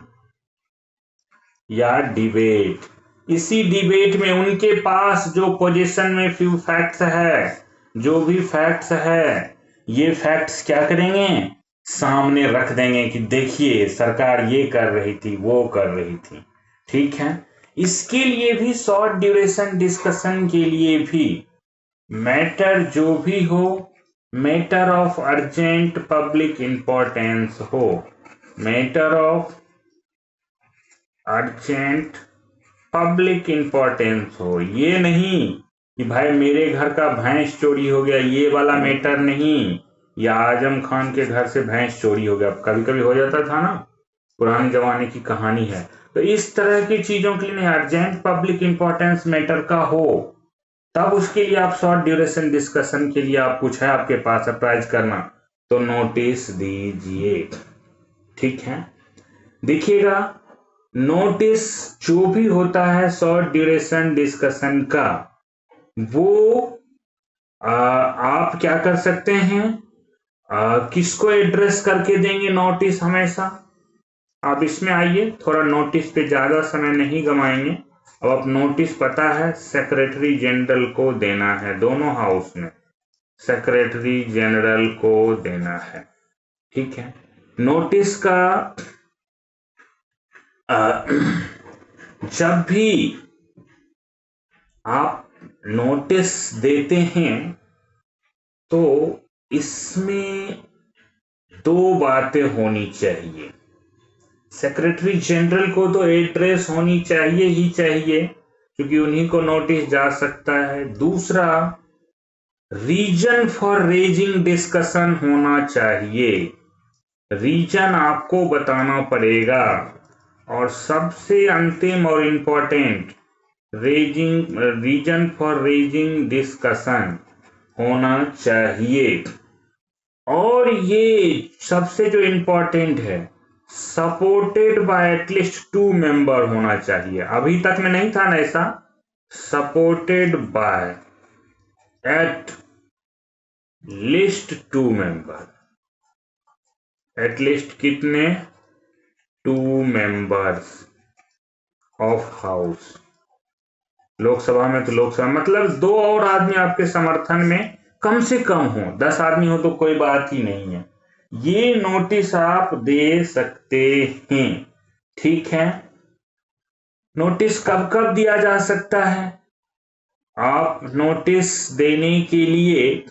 या डिबेट, इसी डिबेट में उनके पास जो पोजीशन में फ्यू फैक्ट्स है, जो भी फैक्ट्स है, ये फैक्ट्स क्या करेंगे, सामने रख देंगे कि देखिए सरकार ये कर रही थी, वो कर रही थी, ठीक है। इसके लिए भी शॉर्ट ड्यूरेशन डिस्कशन के लिए भी मैटर जो भी हो, matter of urgent public importance हो, matter of urgent public importance हो, ये नहीं कि भाई मेरे घर का भैंस चोरी हो गया, ये वाला मैटर नहीं, या आजम खान के घर से भैंस चोरी हो गया, कभी कभी हो जाता था ना, पुराने जमाने की कहानी है, तो इस तरह की चीजों के लिए नहीं, अर्जेंट पब्लिक इंपॉर्टेंस मैटर का हो, तब उसके लिए आप शॉर्ट ड्यूरेशन डिस्कशन के लिए आप कुछ है आपके पास अप्राइज करना, तो नोटिस दीजिए, ठीक है। देखिएगा नोटिस जो भी होता है शॉर्ट ड्यूरेशन डिस्कशन का, वो आप क्या कर सकते हैं, किसको एड्रेस करके देंगे नोटिस हमेशा। आप इसमें आइए, थोड़ा नोटिस पे ज्यादा समय नहीं गवाएंगे। अब आप नोटिस पता है सेक्रेटरी जनरल को देना है, दोनों हाउस में सेक्रेटरी जनरल को देना है। ठीक है, नोटिस का जब भी आप नोटिस देते हैं तो इसमें दो बातें होनी चाहिए। सेक्रेटरी जनरल को तो एड्रेस होनी चाहिए ही चाहिए, क्योंकि उन्हीं को नोटिस जा सकता है। दूसरा, रीजन फॉर रेजिंग डिस्कशन होना चाहिए, रीजन आपको बताना पड़ेगा। और सबसे अंतिम और important, reason for raising discussion होना चाहिए। और ये सबसे जो इंपॉर्टेंट है, सपोर्टेड बाय एटलीस्ट 2 मेंबर होना चाहिए। अभी तक में नहीं था ना ऐसा, supported by at least 2 member. At least कितने? 2 मेंबर्स ऑफ हाउस। लोकसभा में तो लोकसभा मतलब 2 और आदमी आपके समर्थन में कम से कम हो, 10 आदमी हो तो कोई बात ही नहीं है। ये नोटिस आप दे सकते हैं। ठीक है, नोटिस कब कब दिया जा सकता है? आप नोटिस देने के लिए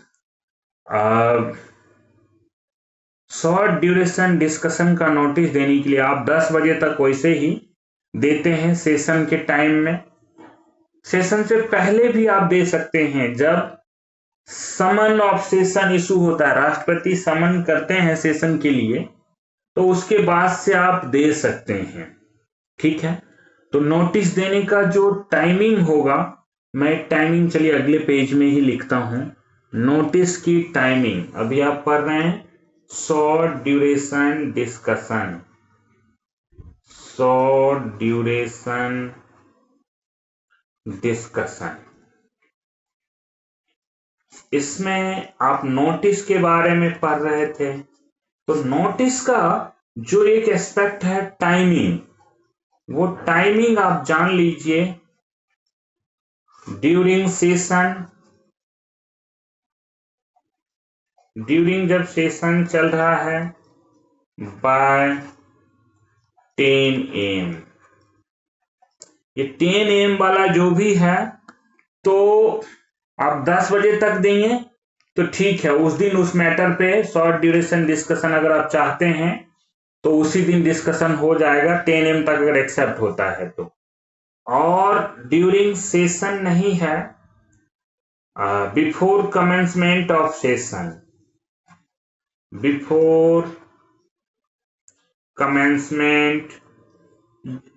शॉर्ट ड्यूरेशन डिस्कशन का नोटिस देने के लिए आप 10 बजे तक वैसे ही देते हैं सेशन के टाइम में। सेशन से पहले भी आप दे सकते हैं, जब समन ऑफ सेशन इशू होता है, राष्ट्रपति समन करते हैं सेशन के लिए, तो उसके बाद से आप दे सकते हैं। ठीक है, तो नोटिस देने का जो टाइमिंग होगा, मैं टाइमिंग चलिए अगले पेज में ही लिखता हूं। नोटिस की टाइमिंग अभी आप पढ़ रहे हैं, short duration discussion, short duration discussion. इसमें आप नोटिस के बारे में पढ़ रहे थे, तो नोटिस का जो एक एस्पेक्ट है टाइमिंग, वो टाइमिंग आप जान लीजिए। ड्यूरिंग सेशन, ड्यूरिंग जब सेशन चल रहा है, बाय 10 AM। ये 10 AM वाला जो भी है, तो आप 10 बजे तक देंगे तो ठीक है, उस दिन उस मैटर पे शॉर्ट ड्यूरेशन डिस्कशन अगर आप चाहते हैं तो उसी दिन डिस्कशन हो जाएगा, 10 AM तक अगर एक्सेप्ट होता है तो। और ड्यूरिंग सेशन नहीं है, before commencement of session, before commencement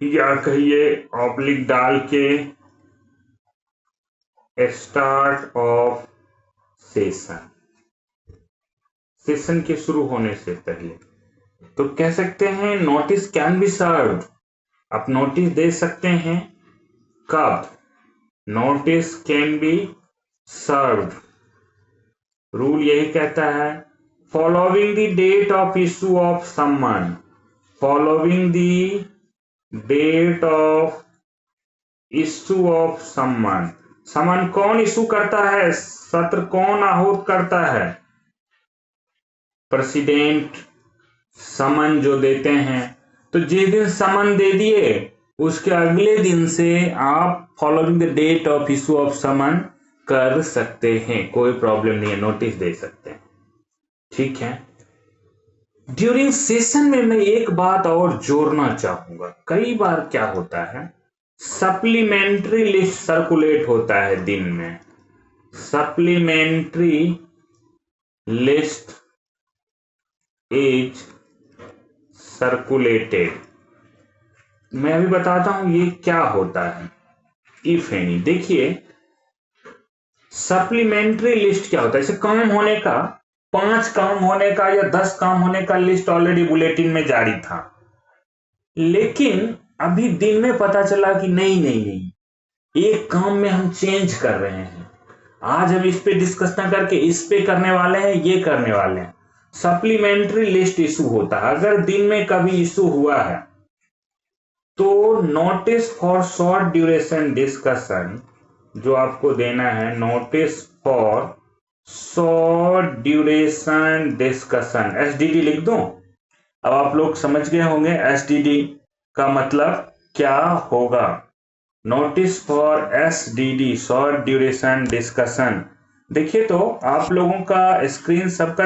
या कहिए ऑब्लिक डाल के स्टार्ट ऑफ सेशन, सेशन के शुरू होने से पहले। तो कह सकते हैं नोटिस कैन बी सर्व्ड, आप नोटिस दे सकते हैं कब? Notice can be served, rule यही कहता है, following the date of issue of summon, following the date of issue of summon. Summon कौन इशू करता है? सत्र कौन आहूत करता है? प्रेसिडेंट समन जो देते हैं। तो जिस दिन समन दे दिए उसके अगले दिन से आप following the date of issue of summon कर सकते हैं, कोई प्रॉब्लम नहीं है, नोटिस दे सकते हैं। ठीक है, ड्यूरिंग सेशन में मैं एक बात और जोड़ना चाहूंगा। कई बार क्या होता है, सप्लीमेंट्री लिस्ट सर्कुलेट होता है दिन में, सप्लीमेंट्री लिस्ट इज सर्कुलेटेड। मैं अभी बताता हूं ये क्या होता है, इफ एनी। देखिए सप्लीमेंट्री लिस्ट क्या होता है, इसे काम होने का, 5 काम होने का या 10 काम होने का लिस्ट ऑलरेडी बुलेटिन में जारी था, लेकिन अभी दिन में पता चला कि नहीं नहीं नहीं, एक काम में हम चेंज कर रहे हैं, आज हम इस पे डिस्कस ना करके इस पे करने वाले हैं, ये करने वाले हैं। सप्लीमेंट्री लिस्ट इशू होता है, अगर दिन में कभी इशू हुआ है तो notice for short duration discussion जो आपको देना है, notice for short duration discussion, SDD लिख दो। अब आप लोग समझ गए होंगे एसडीडी का मतलब क्या होगा। Notice for SDD, short duration discussion. देखिए तो आप लोगों का स्क्रीन सबका